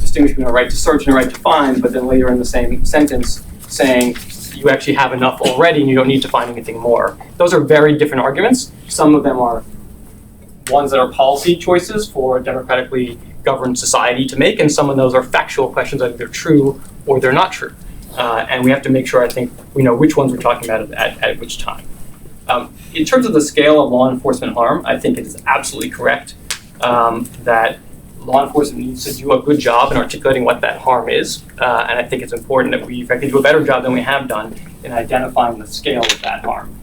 distinguishing a right to search and a right to find, but then later in the same sentence saying you actually have enough already and you don't need to find anything more. Those are very different arguments. Some of them are ones that are policy choices for a democratically governed society to make, and some of those are factual questions, either they're true or they're not true. And we have to make sure, I think, we know which ones we're talking about at which time. In terms of the scale of law enforcement harm, I think it is absolutely correct that law enforcement needs to do a good job in articulating what that harm is. And I think it's important that we, in fact, do a better job than we have done in identifying the scale of that harm.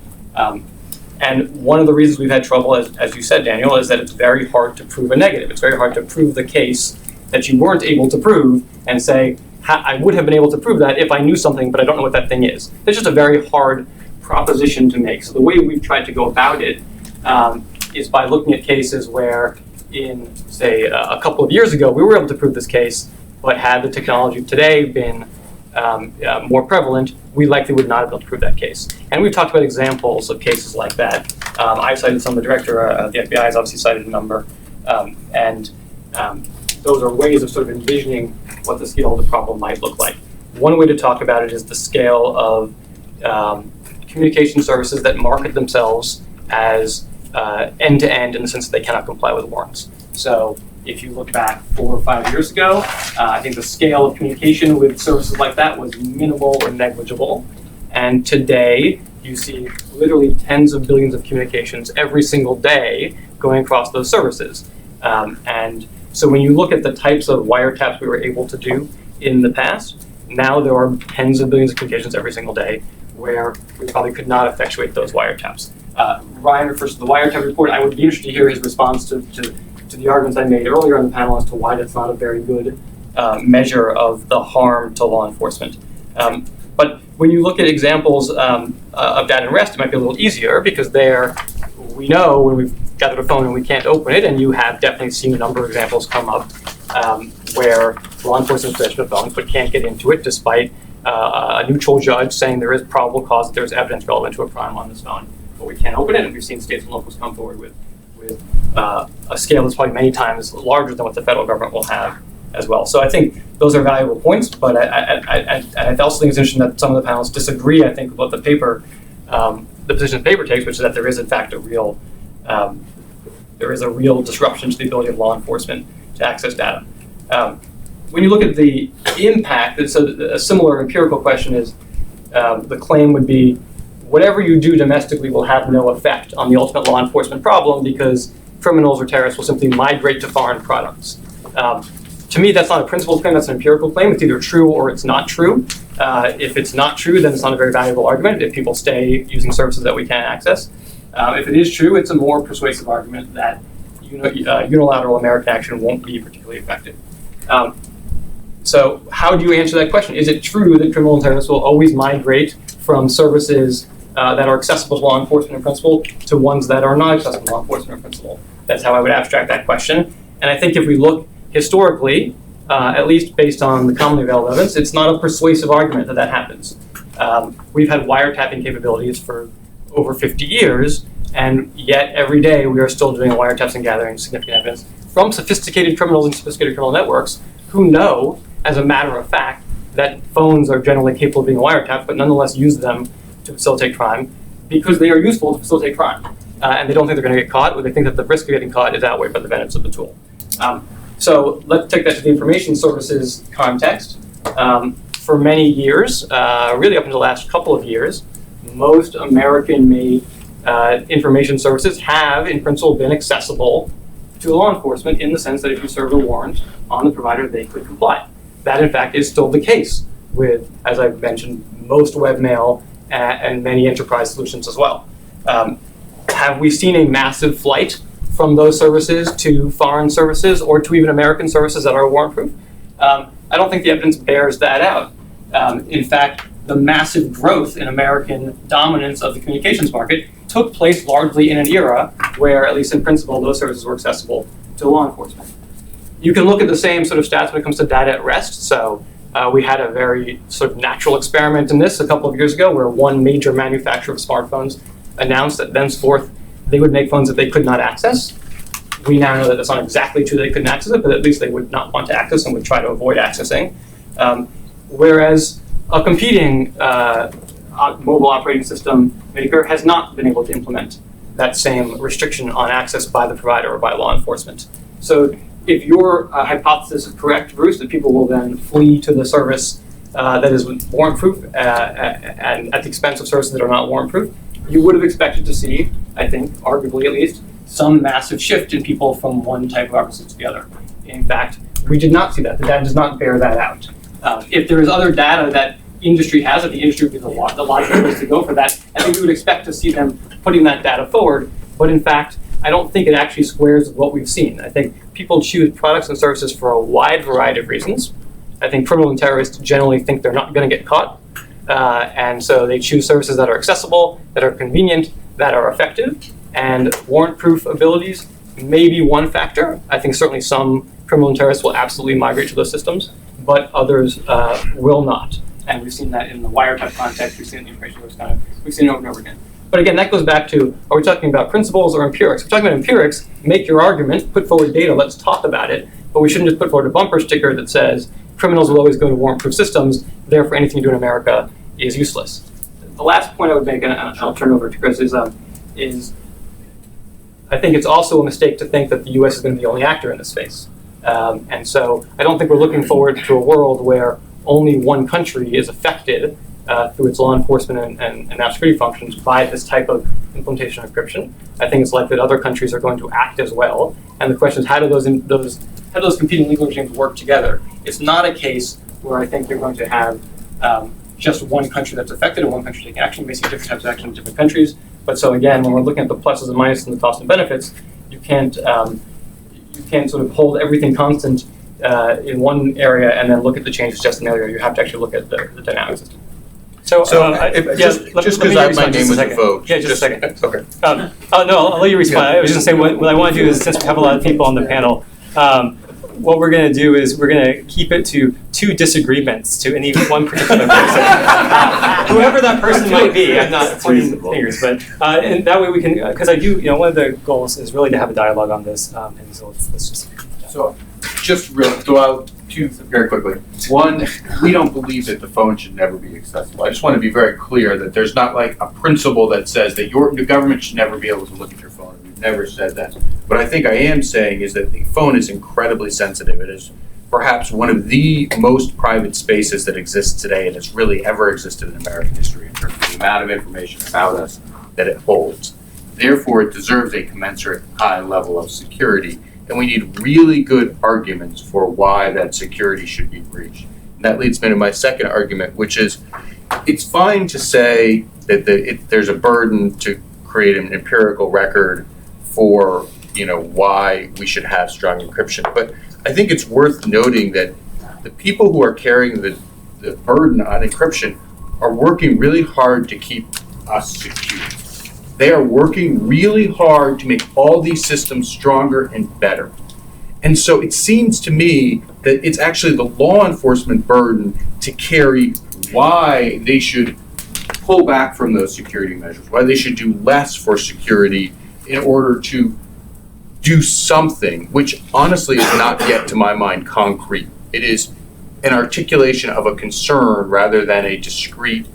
And one of the reasons we've had trouble, as you said, Daniel, is that it's very hard to prove a negative. It's very hard to prove the case that you weren't able to prove and say, I would have been able to prove that if I knew something, but I don't know what that thing is. It's just a very hard proposition to make. So the way we've tried to go about it is by looking at cases where in, say, a couple of years ago, we were able to prove this case, but had the technology of today been more prevalent, we likely would not have been able to prove that case. And we've talked about examples of cases like that. I've cited some, the director of the FBI has obviously cited a number. Those are ways of sort of envisioning what the scale of the problem might look like. One way to talk about it is the scale of communication services that market themselves as end-to-end in the sense that they cannot comply with warrants. So if you look back 4 or 5 years ago, I think the scale of communication with services like that was minimal or negligible. And today, you see literally tens of billions of communications every single day going across those services. And so when you look at the types of wiretaps we were able to do in the past, now there are tens of billions of communications every single day where we probably could not effectuate those wiretaps. Ryan refers to the wiretap report. I would be interested to hear his response to the arguments I made earlier on the panel as to why that's not a very good measure of the harm to law enforcement. But when you look at examples of data and rest, it might be a little easier because there we know when we've gathered a phone and we can't open it, and you have definitely seen a number of examples come up where law enforcement possession of phones but can't get into it despite a neutral judge saying there is probable cause that there's evidence relevant to a crime on this phone, but we can't open it, and we've seen states and locals come forward with a scale that's probably many times larger than what the federal government will have as well. So I think those are valuable points, but I also think it's interesting that some of the panelists disagree, I think, with what the paper, the position the paper takes, which is that there is in fact a real disruption to the ability of law enforcement to access data. When you look at the impact, so a similar empirical question is, the claim would be, whatever you do domestically will have no effect on the ultimate law enforcement problem because criminals or terrorists will simply migrate to foreign products. To me, that's not a principled claim, that's an empirical claim. It's either true or it's not true. If it's not true, then it's not a very valuable argument if people stay using services that we can't access. If it is true, it's a more persuasive argument that unilateral American action won't be particularly effective. So how do you answer that question? Is it true that criminals and terrorists will always migrate from services that are accessible to law enforcement in principle to ones that are not accessible to law enforcement in principle? That's how I would abstract that question. And I think if we look historically, at least based on the commonly available evidence, it's not a persuasive argument that that happens. We've had wiretapping capabilities for over 50 years, and yet every day we are still doing wiretaps and gathering significant evidence from sophisticated criminals and sophisticated criminal networks who know, as a matter of fact, that phones are generally capable of being wiretapped, but nonetheless use them to facilitate crime because they are useful to facilitate crime. And they don't think they're going to get caught, or they think that the risk of getting caught is outweighed by the benefits of the tool. So let's take that to the information services context. For many years, really up until the last couple of years, most American-made information services have, in principle, been accessible to law enforcement in the sense that if you serve a warrant on the provider, they could comply. That, in fact, is still the case with, as I've mentioned, most webmail and many enterprise solutions as well. Have we seen a massive flight from those services to foreign services or to even American services that are warrant-proof? I don't think the evidence bears that out. In fact, the massive growth in American dominance of the communications market took place largely in an era where, at least in principle, those services were accessible to law enforcement. You can look at the same sort of stats when it comes to data at rest. So we had a very sort of natural experiment in this a couple of years ago where one major manufacturer of smartphones announced that thenceforth they would make phones that they could not access. We now know that that's not exactly true, they couldn't access it, but at least they would not want to access and would try to avoid accessing. Whereas a competing mobile operating system maker has not been able to implement that same restriction on access by the provider or by law enforcement. So if your hypothesis is correct, Bruce, that people will then flee to the service that is warrant-proof and at the expense of services that are not warrant-proof, you would have expected to see, I think, arguably at least, some massive shift in people from one type of operations to the other. In fact, we did not see that. The data does not bear that out. If there is other data that industry has, that the industry would be the logical place to go for that, I think we would expect to see them putting that data forward. But in fact, I don't think it actually squares with what we've seen. I think people choose products and services for a wide variety of reasons. I think criminals and terrorists generally think they're not going to get caught. And so they choose services that are accessible, that are convenient, that are effective. And warrant-proof abilities may be one factor. I think certainly some criminal and terrorists will absolutely migrate to those systems, but others will not. And we've seen that in the wiretap context, we've seen it in the information service context, we've seen it over and over again. But again, that goes back to, are we talking about principles or empirics? If we're talking about empirics, make your argument, put forward data, let's talk about it. But we shouldn't just put forward a bumper sticker that says criminals will always go to warrant-proof systems, therefore anything you do in America is useless. The last point I would make, and I'll turn over to Chris, is I think it's also a mistake to think that the US is going to be the only actor in this space. And so I don't think we're looking forward to a world where only one country is affected through its law enforcement and national security functions by this type of implementation of encryption. I think it's likely that other countries are going to act as well. And the question is, how do those competing legal regimes work together? It's not a case where I think you're going to have just one country that's affected and one country taking action. You may see different types of action in different countries. But so again, when we're looking at the pluses and minuses and the costs and benefits, you can't sort of hold everything constant in one area and then look at the changes just in the other area. You have to actually look at the dynamic system. Just because my name was invoked. Yeah, just a second. Okay. No, I'll let you respond. I was just going to say what I want to do is, since we have a lot of people on the panel, what we're going to do is we're going to keep it to 2 disagreements to any one particular person. Whoever that person might be, I'm not pointing fingers, but and that way we can, because I do, one of the goals is really to have a dialogue on this, and so let's just. So, just really throw out 2 very quickly. One, we don't believe that the phone should never be accessible. I just want to be very clear that there's not like a principle that says that the government should never be able to look at your phone. We've never said that. What I think I am saying is that the phone is incredibly sensitive. It is perhaps one of the most private spaces that exists today and has really ever existed in American history in terms of the amount of information about us that it holds. Therefore, it deserves a commensurate high level of security. And we need really good arguments for why that security should be breached. And that leads me to my second argument, which is it's fine to say that there's a burden to create an empirical record for why we should have strong encryption. But I think it's worth noting that the people who are carrying the burden on encryption are working really hard to keep us secure. They are working really hard to make all these systems stronger and better. And so it seems to me that it's actually the law enforcement burden to carry why they should pull back from those security measures, why they should do less for security in order to do something, which honestly is not yet, to my mind, concrete. It is an articulation of a concern rather than a discrete.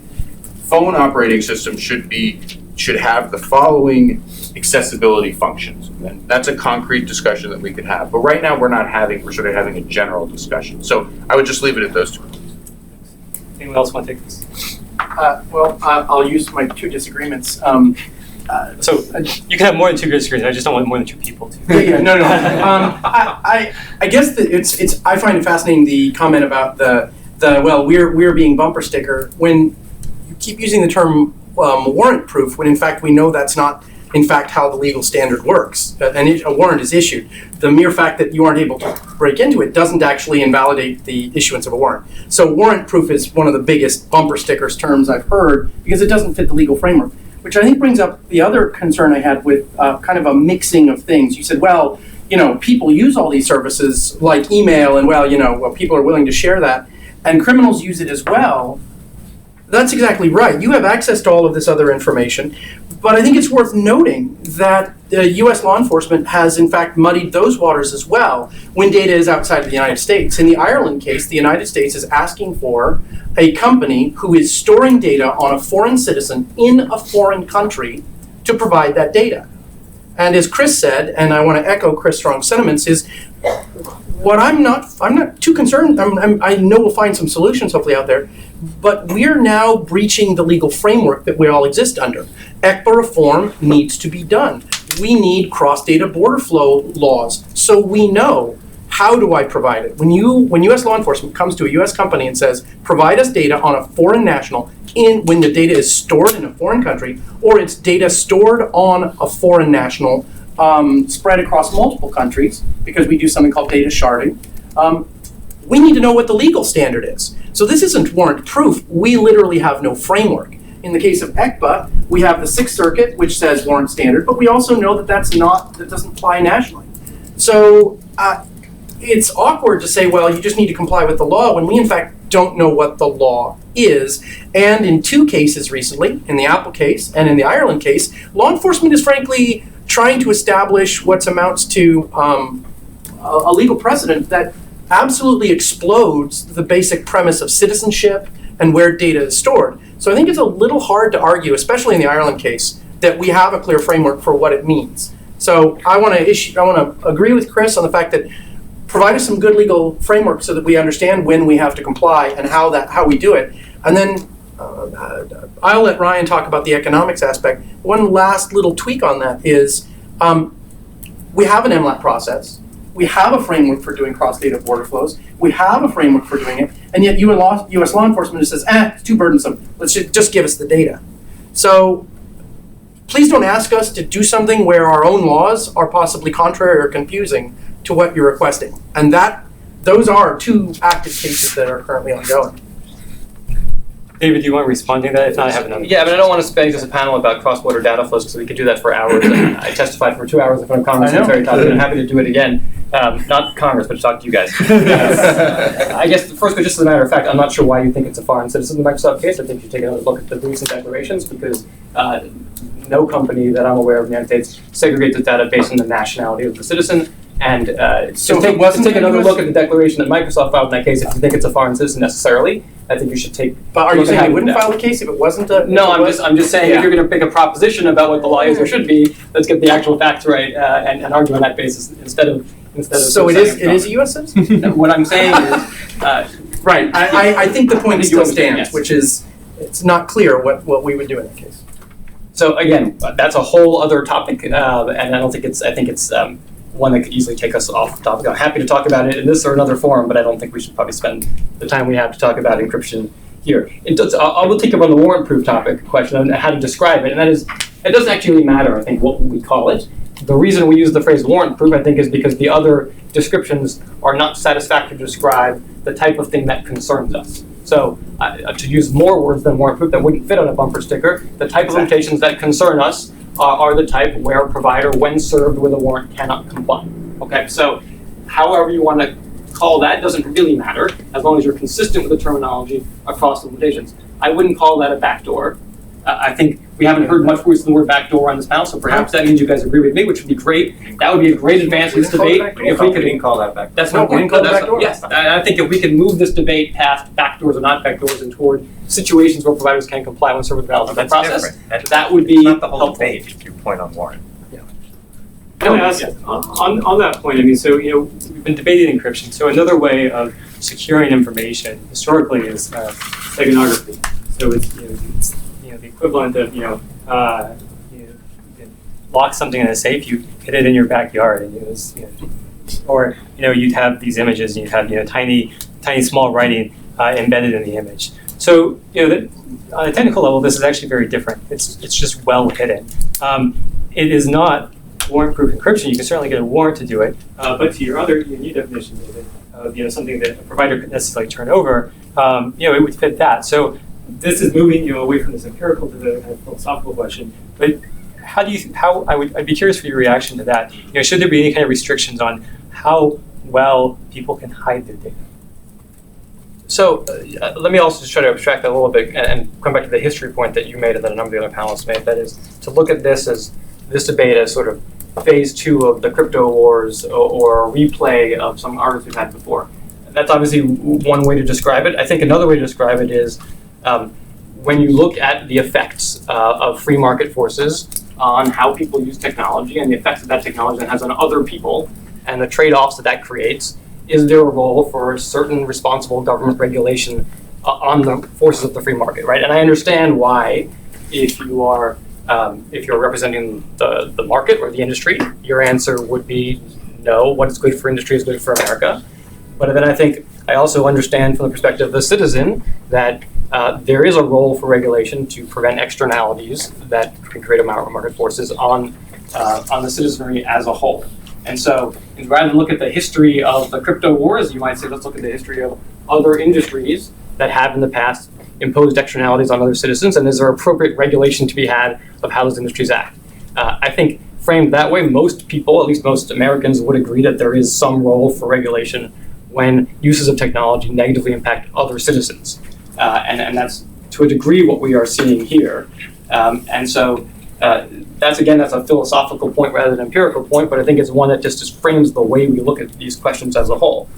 Phone operating system should have the following accessibility functions. And that's a concrete discussion that we could have. But right now we're sort of having a general discussion. So I would just leave it at those 2. Anyone else want to take this? I'll use my 2 disagreements. So you can have more than 2 green screens. I just don't want more than 2 people to. No. I guess that it's. I find it fascinating the comment about the well, we're being bumper sticker when you keep using the term warrant proof when in fact we know that's not in fact how the legal standard works. And a warrant is issued. The mere fact that you aren't able to break into it doesn't actually invalidate the issuance of a warrant. So warrant proof is one of the biggest bumper stickers terms I've heard because it doesn't fit the legal framework. Which I think brings up the other concern I had with kind of a mixing of things. You said, well, people use all these services like email and people are willing to share that and criminals use it as well. That's exactly right. You have access to all of this other information, but I think it's worth noting that U.S. law enforcement has in fact muddied those waters as well when data is outside of the United States. In the Ireland case, the United States is asking for a company who is storing data on a foreign citizen in a foreign country to provide that data. And as Chris said, and I want to echo Chris' strong sentiments, is what I'm not too concerned. I know we'll find some solutions hopefully out there, but we're now breaching the legal framework that we all exist under. ECPA reform needs to be done. We need cross-data border flow laws so we know how do I provide it. When U.S. law enforcement comes to a U.S. company and says, provide us data on a foreign national when the data is stored in a foreign country or it's data stored on a foreign national spread across multiple countries because we do something called data sharding, we need to know what the legal standard is. So this isn't warrant proof. We literally have no framework. In the case of ECPA, we have the Sixth Circuit, which says warrant standard, but we also know that that doesn't apply nationally. So it's awkward to say, well, you just need to comply with the law when we in fact don't know what the law is. And in 2 cases recently, in the Apple case and in the Ireland case, law enforcement is frankly trying to establish what amounts to a legal precedent that absolutely explodes the basic premise of citizenship and where data is stored. So I think it's a little hard to argue, especially in the Ireland case, that we have a clear framework for what it means. So I want to agree with Chris on the fact that provide us some good legal framework so that we understand when we have to comply and how we do it. And then I'll let Ryan talk about the economics aspect. One last little tweak on that is we have an MLAT process. We have a framework for doing cross-data border flows. We have a framework for doing it, and yet U.S. law enforcement says, it's too burdensome. Let's just give us the data. So please don't ask us to do something where our own laws are possibly contrary or confusing to what you're requesting. And those are 2 active cases that are currently ongoing. David, do you want to respond to that? If not, I have another. Yeah, but I don't want to spend just a panel about cross-border data flows because we could do that for hours. I testified for 2 hours in front of Congress on this very topic, and I'm happy to do it again. Not Congress, but to talk to you guys. I guess the first, just as a matter of fact, I'm not sure why you think it's a foreign citizen in the Microsoft case. I think you should take another look at the recent declarations because no company that I'm aware of in the United States segregates its data based on the nationality of the citizen. And so take another look at the declaration that Microsoft filed in that case if you think it's a foreign citizen necessarily. I think you should take. But are you saying you wouldn't file the case if it wasn't a? No, I'm just saying if you're going to pick a proposition about what the law is or should be, let's get the actual facts right and argue on that basis instead of. So it is a U.S. citizen. No, what I'm saying is right. I think the point still stands, yes. Which is it's not clear what we would do in that case. So again, that's a whole other topic, and I don't think it's. I think it's. One that could easily take us off the topic. I'm happy to talk about it in this or another forum, but I don't think we should probably spend the time we have to talk about encryption here. I will take up on the warrant-proof topic question and how to describe it, and that is, it doesn't actually matter, I think, what we call it. The reason we use the phrase warrant-proof, I think, is because the other descriptions are not satisfactory to describe the type of thing that concerns us. So to use more words than warrant-proof that wouldn't fit on a bumper sticker, the type of limitations that concern us are the type where a provider, when served with a warrant, cannot comply. Okay, so however you want to call that doesn't really matter as long as you're consistent with the terminology across the limitations. I wouldn't call that a backdoor. I think we haven't heard much use of the word backdoor on this panel, so perhaps that means you guys agree with me, which would be great. That would be a great advance in this debate. If we didn't call that backdoor. That's not we didn't call it backdoor. Yes, I think if we can move this debate past backdoors or not backdoors and toward situations where providers can comply when served with valid That's process, different. that would be It's not the whole helpful. debate, just your point on warrant. Can I ask, on that point, I mean, so, we've been debating encryption. So another way of securing information historically is steganography. So it's the equivalent of, lock something in a safe, you hid it in your backyard, and or you'd have these images, and you'd have tiny small writing embedded in the image. So on a technical level, this is actually very different. It's just well hidden. It is not warrant-proof encryption. You can certainly get a warrant to do it, but to your other new definition, David, something that a provider could necessarily turn over, it would fit that. So this is moving away from this empirical to the kind of philosophical question. But I'd be curious for your reaction to that. Should there be any kind of restrictions on how well people can hide their data? So let me also just try to abstract that a little bit and come back to the history point that you made and that a number of the other panelists made. That is to look at this debate as sort of phase 2 of the crypto wars or a replay of some arguments we've had before. That's obviously one way to describe it. I think another way to describe it is when you look at the effects of free market forces on how people use technology and the effects that technology has on other people and the trade-offs that creates, is there a role for certain responsible government regulation on the forces of the free market, right? And I understand why, if you're representing the market or the industry, your answer would be no. What is good for industry is good for America. But then I also understand from the perspective of the citizen that there is a role for regulation to prevent externalities that can create market forces on the citizenry as a whole. And so rather than look at the history of the crypto wars, you might say, let's look at the history of other industries that have in the past imposed externalities on other citizens, and is there appropriate regulation to be had of how those industries act? I think framed that way, most people, at least most Americans, would agree that there is some role for regulation when uses of technology negatively impact other citizens. And that's, to a degree, what we are seeing here. That's a philosophical point rather than an empirical point, but I think it's one that just frames the way we look at these questions as a whole.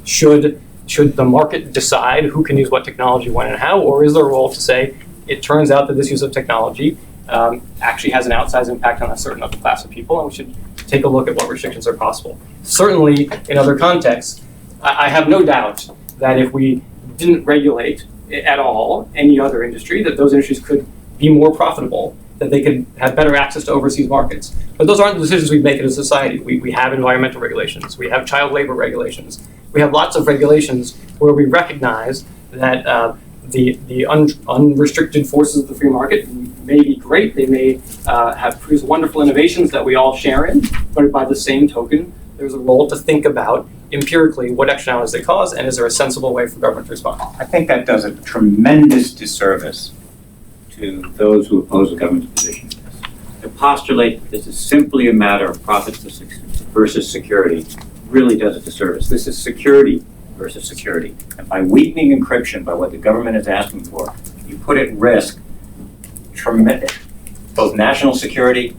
Should the market decide who can use what technology, when, and how, or is there a role to say, it turns out that this use of technology actually has an outsized impact on a certain other class of people, and we should take a look at what restrictions are possible. Certainly, in other contexts, I have no doubt that if we didn't regulate at all any other industry, that those industries could be more profitable, that they could have better access to overseas markets. But those aren't the decisions we make as a society. We have environmental regulations. We have child labor regulations. We have lots of regulations where we recognize that the unrestricted forces of the free market may be great. They may have produced wonderful innovations that we all share in, but by the same token, there's a role to think about empirically what externalities they cause, and is there a sensible way for government to respond? I think that does a tremendous disservice to those who oppose the government's position. To postulate that this is simply a matter of profits versus security really does a disservice. This is security versus security. And by weakening encryption, by what the government is asking for, you put at risk tremendous, both national security,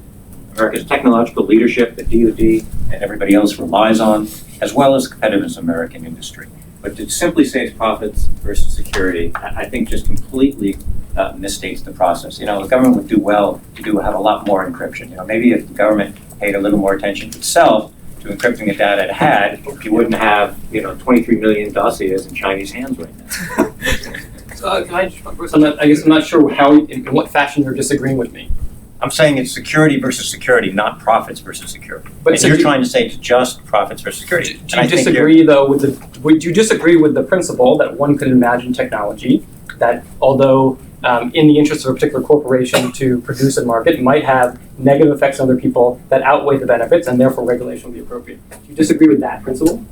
America's technological leadership that DoD and everybody else relies on, as well as competitiveness of American industry. But to simply say it's profits versus security, I think just completely misstates the process. The government would do well to have a lot more encryption. Maybe if the government paid a little more attention itself to encrypting the data it had, you wouldn't have 23 million dossiers in Chinese hands right now. So can I just, I guess I'm not sure in what fashion they're disagreeing with me. I'm saying it's security versus security, not profits versus security. But and you're trying to say it's just profits versus security. Do you disagree though would you disagree with the principle that one could imagine technology that, although in the interest of a particular corporation to produce and market, might have negative effects on other people that outweigh the benefits, and therefore regulation would be appropriate? Do you disagree with that principle?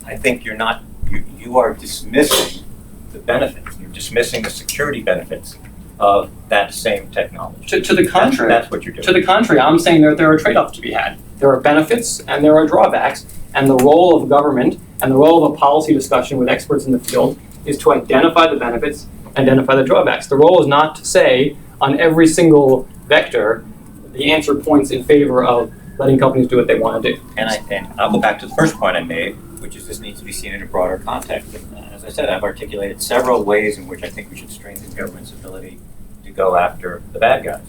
I think you are dismissing the benefits. You're dismissing the security benefits of that same technology. To the contrary. That's what you're doing. To the contrary, I'm saying that there are trade-offs to be had. There are benefits and there are drawbacks, and the role of government and the role of a policy discussion with experts in the field is to identify the benefits, identify the drawbacks. The role is not to say on every single vector the answer points in favor of letting companies do what they want to do. And I'll go back to the first point I made, which is this needs to be seen in a broader context. And as I said, I've articulated several ways in which I think we should strengthen government's ability to go after the bad guys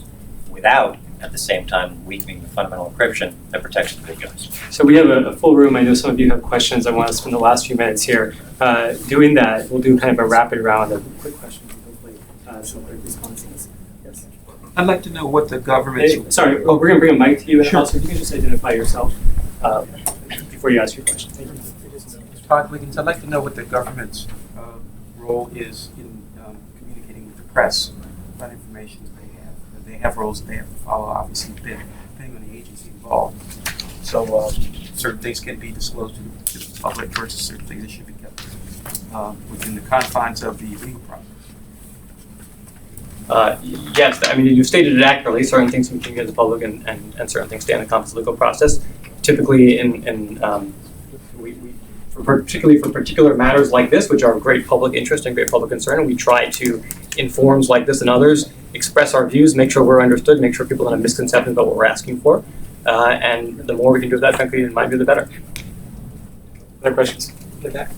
without, at the same time, weakening the fundamental encryption that protects the good guys. So we have a full room. I know some of you have questions. I want to spend the last few minutes here doing that. We'll do kind of a rapid round of quick questions, hopefully some quick responses. Yes. I'd like to know what the government's... Hey, sorry, we're going to bring a mic to you. And Sure. also, if you can just identify yourself before you ask your question. Thank you. Todd Wiggins, I'd like to know what the government's role is in communicating with the press about information that they have. They have roles that they have to follow, obviously, depending on the agency involved. So certain things can be disclosed to the public versus certain things that should be kept within the confines of the legal process. Yes, I mean, you stated it accurately. Certain things we can get to the public and certain things stay in the confines of the legal process. Typically, particularly for particular matters like this, which are of great public interest and great public concern, we try to, in forums like this and others, express our views, make sure we're understood, make sure people don't have misconceptions about what we're asking for. And the more we can do that, frankly, in my view, the better. Other questions? In the back.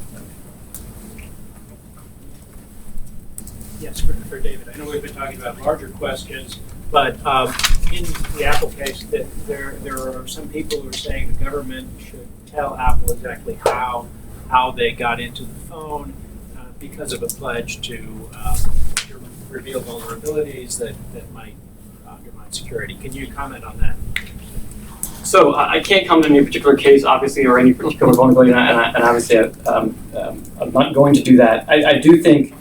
Yes, for David. I know we've been talking about larger questions, but in the Apple case, that there are some people who are saying the government should tell Apple exactly how they got into the phone because of a pledge to reveal vulnerabilities that might undermine security. Can you comment on that? So I can't comment on any particular case, obviously, or any particular vulnerability, and obviously I'm not going to do that. I do think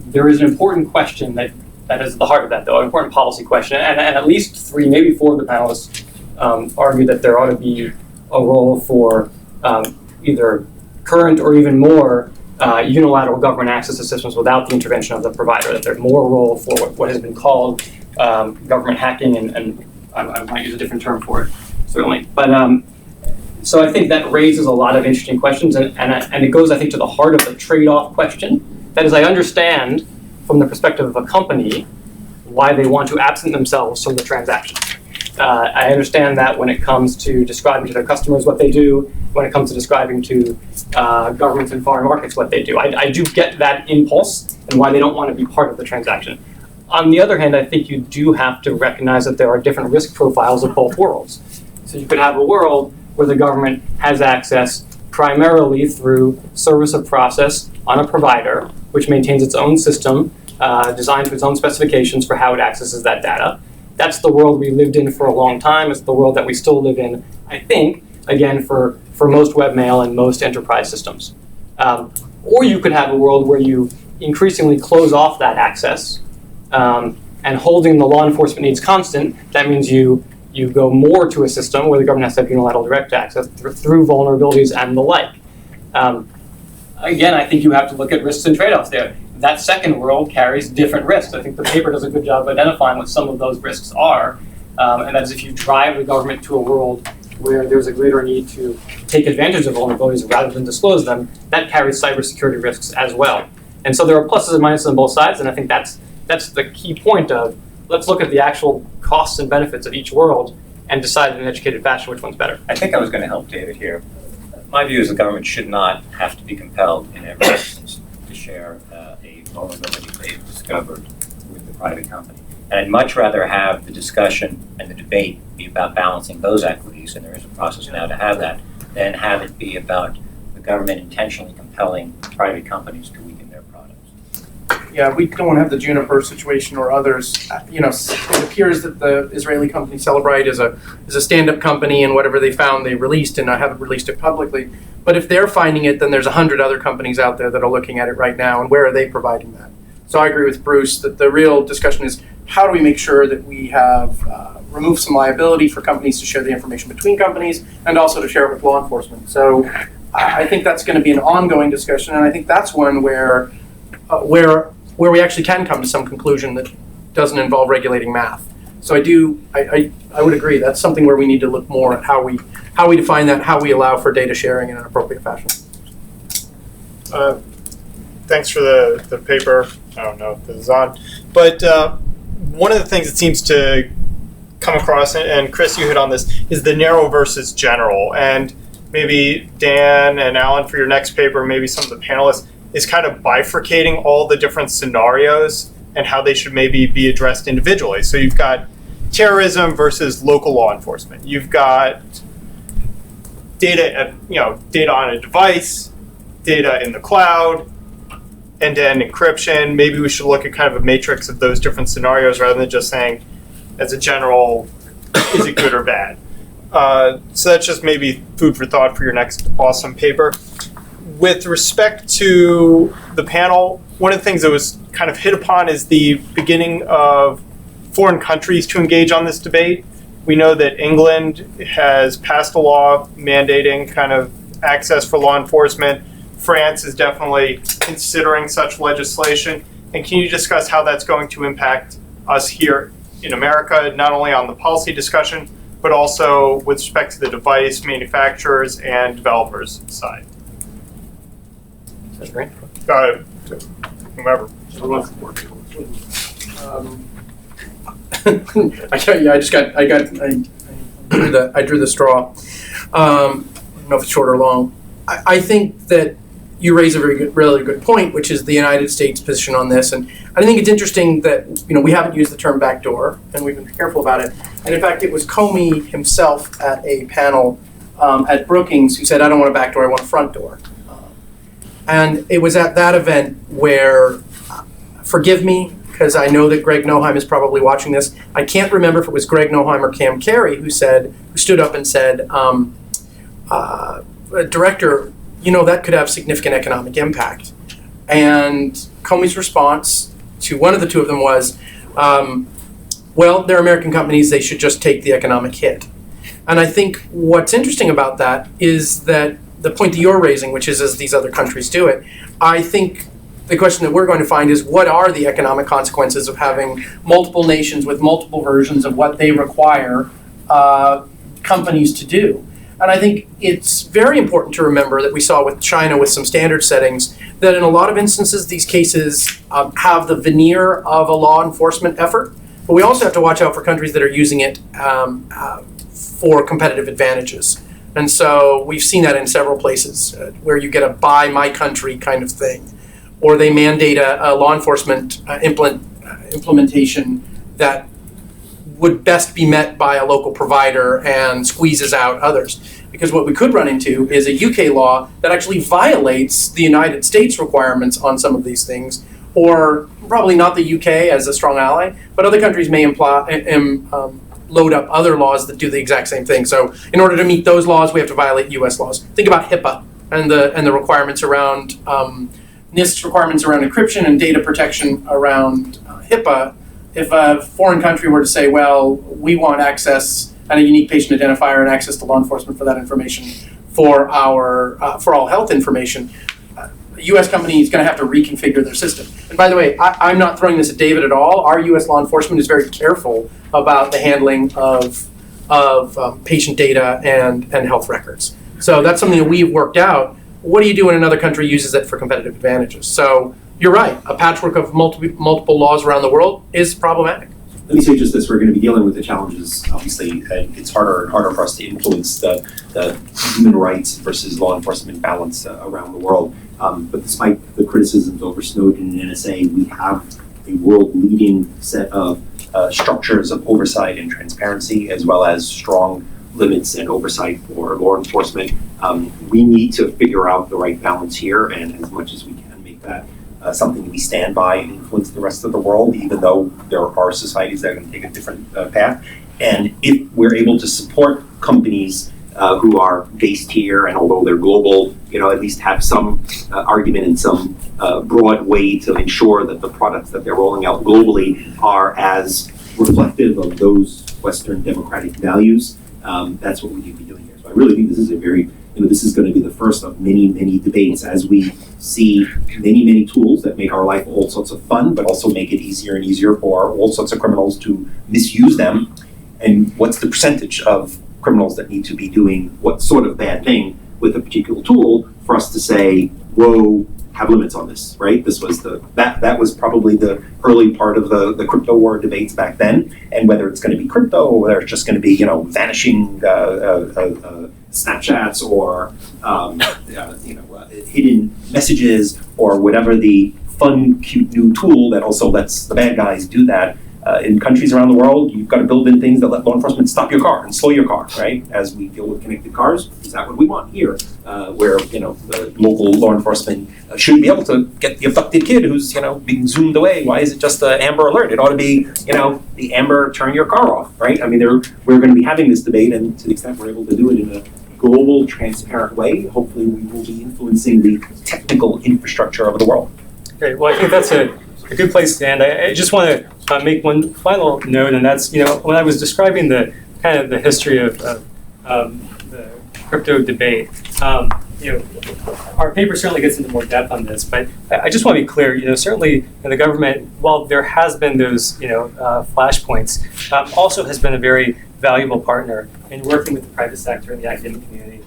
there is an important question that is at the heart of that, though, an important policy question, and at least 3, maybe 4 of the panelists argue that there ought to be a role for either current or even more unilateral government access to systems without the intervention of the provider, that there's more role for what has been called government hacking, and I might use a different term for it, certainly. But so I think that raises a lot of interesting questions, and it goes, I think, to the heart of the trade-off question. That is, I understand from the perspective of a company why they want to absent themselves from the transaction. I understand that when it comes to describing to their customers what they do, when it comes to describing to governments in foreign markets what they do. I do get that impulse and why they don't want to be part of the transaction. On the other hand, I think you do have to recognize that there are different risk profiles of both worlds. So you could have a world where the government has access primarily through service of process on a provider, which maintains its own system, designed to its own specifications for how it accesses that data. That's the world we lived in for a long time. It's the world that we still live in, I think, again, for most webmail and most enterprise systems. Or you could have a world where you increasingly close off that access, and holding the law enforcement needs constant. That means you go more to a system where the government has to have unilateral direct access through vulnerabilities and the like. Again, I think you have to look at risks and trade-offs there. That second world carries different risks. I think the paper does a good job of identifying what some of those risks are. And that is, if you drive the government to a world where there's a greater need to take advantage of vulnerabilities rather than disclose them, that carries cybersecurity risks as well. And so there are pluses and minuses on both sides, and I think that's the key point of, let's look at the actual costs and benefits of each world and decide in an educated fashion which one's better. I think I was going to help David here. My view is the government should not have to be compelled in every instance to share a vulnerability they've discovered with the private company. And I'd much rather have the discussion and the debate be about balancing those equities, and there is a process now to have that, than have it be about the government intentionally compelling private companies to weaken their products. Yeah, we don't want to have the Juniper situation or others. It appears that the Israeli company Celebrite is a stand-up company, and whatever they found they released, and I haven't released it publicly. But if they're finding it, then there's 100 other companies out there that are looking at it right now, and where are they providing that? So I agree with Bruce that the real discussion is, how do we make sure that we have removed some liability for companies to share the information between companies, and also to share it with law enforcement? So I think that's going to be an ongoing discussion, and I think that's one where we actually can come to some conclusion that doesn't involve regulating math. So I would agree, that's something where we need to look more at how we define that, how we allow for data sharing in an appropriate fashion. Thanks for the paper. I don't know if this is on, but one of the things that seems to come across, and Chris, you hit on this, is the narrow versus general. And maybe Dan and Alan, for your next paper, maybe some of the panelists, is kind of bifurcating all the different scenarios and how they should maybe be addressed individually. So you've got terrorism versus local law enforcement. You've got data on a device, data in the cloud, end-to-end encryption. Maybe we should look at kind of a matrix of those different scenarios rather than just saying, as a general, is it good or bad? So that's just maybe food for thought for your next awesome paper. With respect to the panel, one of the things that was kind of hit upon is the beginning of foreign countries to engage on this debate. We know that England has passed a law mandating kind of access for law enforcement. France is definitely considering such legislation. And can you discuss how that's going to impact us here in America, not only on the policy discussion, but also with respect to the device manufacturers and developers side? That's great. Whomever. I drew the straw. I don't know if it's short or long. I think that you raise a really good point, which is the United States position on this. And I think it's interesting that, we haven't used the term backdoor, and we've been careful about it. And in fact, it was Comey himself at a panel at Brookings who said, I don't want a backdoor, I want a front door. And it was at that event where, forgive me, because I know that Greg Noheim is probably watching this. I can't remember if it was Greg Noheim or Cam Carey who stood up and said, Director, that could have significant economic impact. And Comey's response to one of the two of them was, well, they're American companies, they should just take the economic hit. And I think what's interesting about that is that the point that you're raising, which is as these other countries do it, I think the question that we're going to find is what are the economic consequences of having multiple nations with multiple versions of what they require companies to do? And I think it's very important to remember that we saw with China with some standard settings that in a lot of instances these cases have the veneer of a law enforcement effort, but we also have to watch out for countries that are using it for competitive advantages. And so we've seen that in several places where you get a buy my country kind of thing, or they mandate a law enforcement implementation that would best be met by a local provider and squeezes out others. Because what we could run into is a UK law that actually violates the United States requirements on some of these things, or probably not the UK as a strong ally, but other countries may load up other laws that do the exact same thing. So in order to meet those laws, we have to violate US laws. Think about HIPAA and the requirements around NIST's requirements around encryption and data protection around HIPAA. If a foreign country were to say, well, we want access and a unique patient identifier and access to law enforcement for that information for all health information, a U.S. company is going to have to reconfigure their system. And by the way, I'm not throwing this at David at all. Our U.S. law enforcement is very careful about the handling of patient data and health records. So that's something that we've worked out. What do you do when another country uses it for competitive advantages? So you're right. A patchwork of multiple laws around the world is problematic. Let me say just this, we're going to be dealing with the challenges, obviously, and it's harder and harder for us to influence the human rights versus law enforcement balance around the world. But despite the criticisms over Snowden and NSA, we have a world-leading set of structures of oversight and transparency, as well as strong limits and oversight for law enforcement. We need to figure out the right balance here, and as much as we can make that something we stand by and influence the rest of the world, even though there are societies that are going to take a different path. And if we're able to support companies who are based here, and although they're global, at least have some argument in some broad way to ensure that the products that they're rolling out globally are as reflective of those Western democratic values, that's what we need to be doing here. So I really think this is this is going to be the first of many, many debates as we see many, many tools that make our life all sorts of fun, but also make it easier and easier for all sorts of criminals to misuse them. And what's the percentage of criminals that need to be doing what sort of bad thing with a particular tool for us to say, whoa, have limits on this, right? This was that was probably the early part of the crypto war debates back then, and whether it's going to be crypto or whether it's just going to be vanishing Snapchats or hidden messages or whatever the fun, cute new tool that also lets the bad guys do that. in countries around the world, you've got to build in things that let law enforcement stop your car and slow your car, right? As we deal with connected cars, is that what we want here? Where the local law enforcement should be able to get the abducted kid who's being zoomed away. Why is it just an Amber Alert? It ought to be the Amber turn your car off, right? I mean, we're going to be having this debate, and to the extent we're able to do it in a global, transparent way, hopefully we will be influencing the technical infrastructure of the world. Great. Well, I think that's a good place to end. I just want to make one final note, and that's when I was describing the kind of the history of the crypto debate. Our paper certainly gets into more depth on this, but I just want to be clear. Certainly in the government, while there has been those flashpoints, also has been a very valuable partner in working with the private sector and the academic community.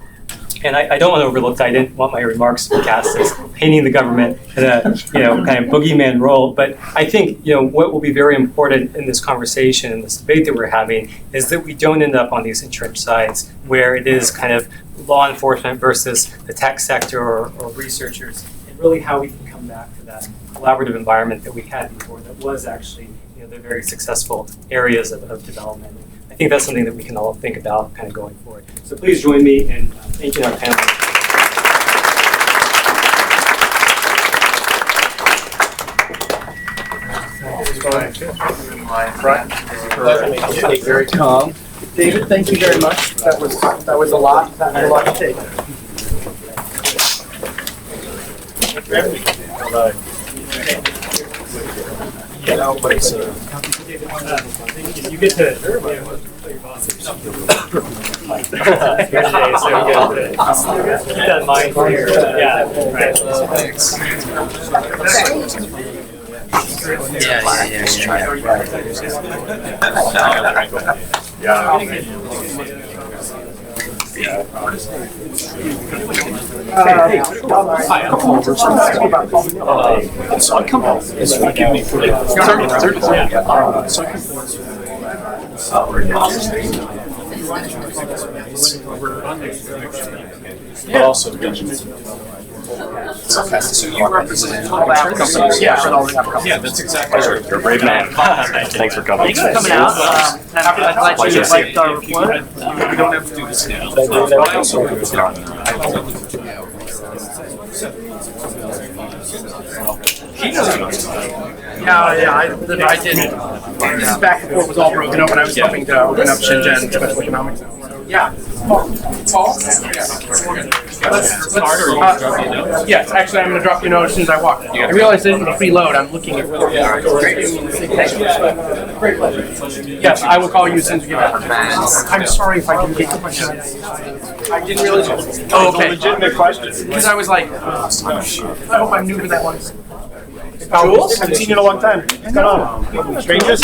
And I don't want to overlook that. I didn't want my remarks to be cast as painting the government in a kind of boogeyman role. But I think what will be very important in this conversation and this debate that we're having is that we don't end up on these entrenched sides where it is kind of law enforcement versus the tech sector or researchers, and really how we can come back to that collaborative environment that we had before that was actually the very successful areas of development. I think that's something that we can all think about kind of going forward. So please join me in thanking our panelists. Very calm. David, thank you very much. That was a lot. That had a lot to take. You get to your boss. Yesterday, so keep that in mind for your right. Thanks. But also so you represent companies. Yeah, that's exactly right. You're a brave man. Thanks for coming. Thanks for coming out. I'm glad you liked our report. We don't have to do this now. But I also I didn't. This back and forth was all broken up, and I was hoping to open up Shenzhen special economics. Yeah. Paul? Yes, actually, I'm going to drop you a note as soon as I walk. I realized I didn't preload. I'm looking at Great pleasure. Yes, I will call you as soon as we get back. I'm sorry if I didn't get your question. I didn't realize. Oh, okay. Legitimate question. Because I was like, I hope I'm new to that one. Jules? I haven't seen you in a long time. What's going on? Strangers?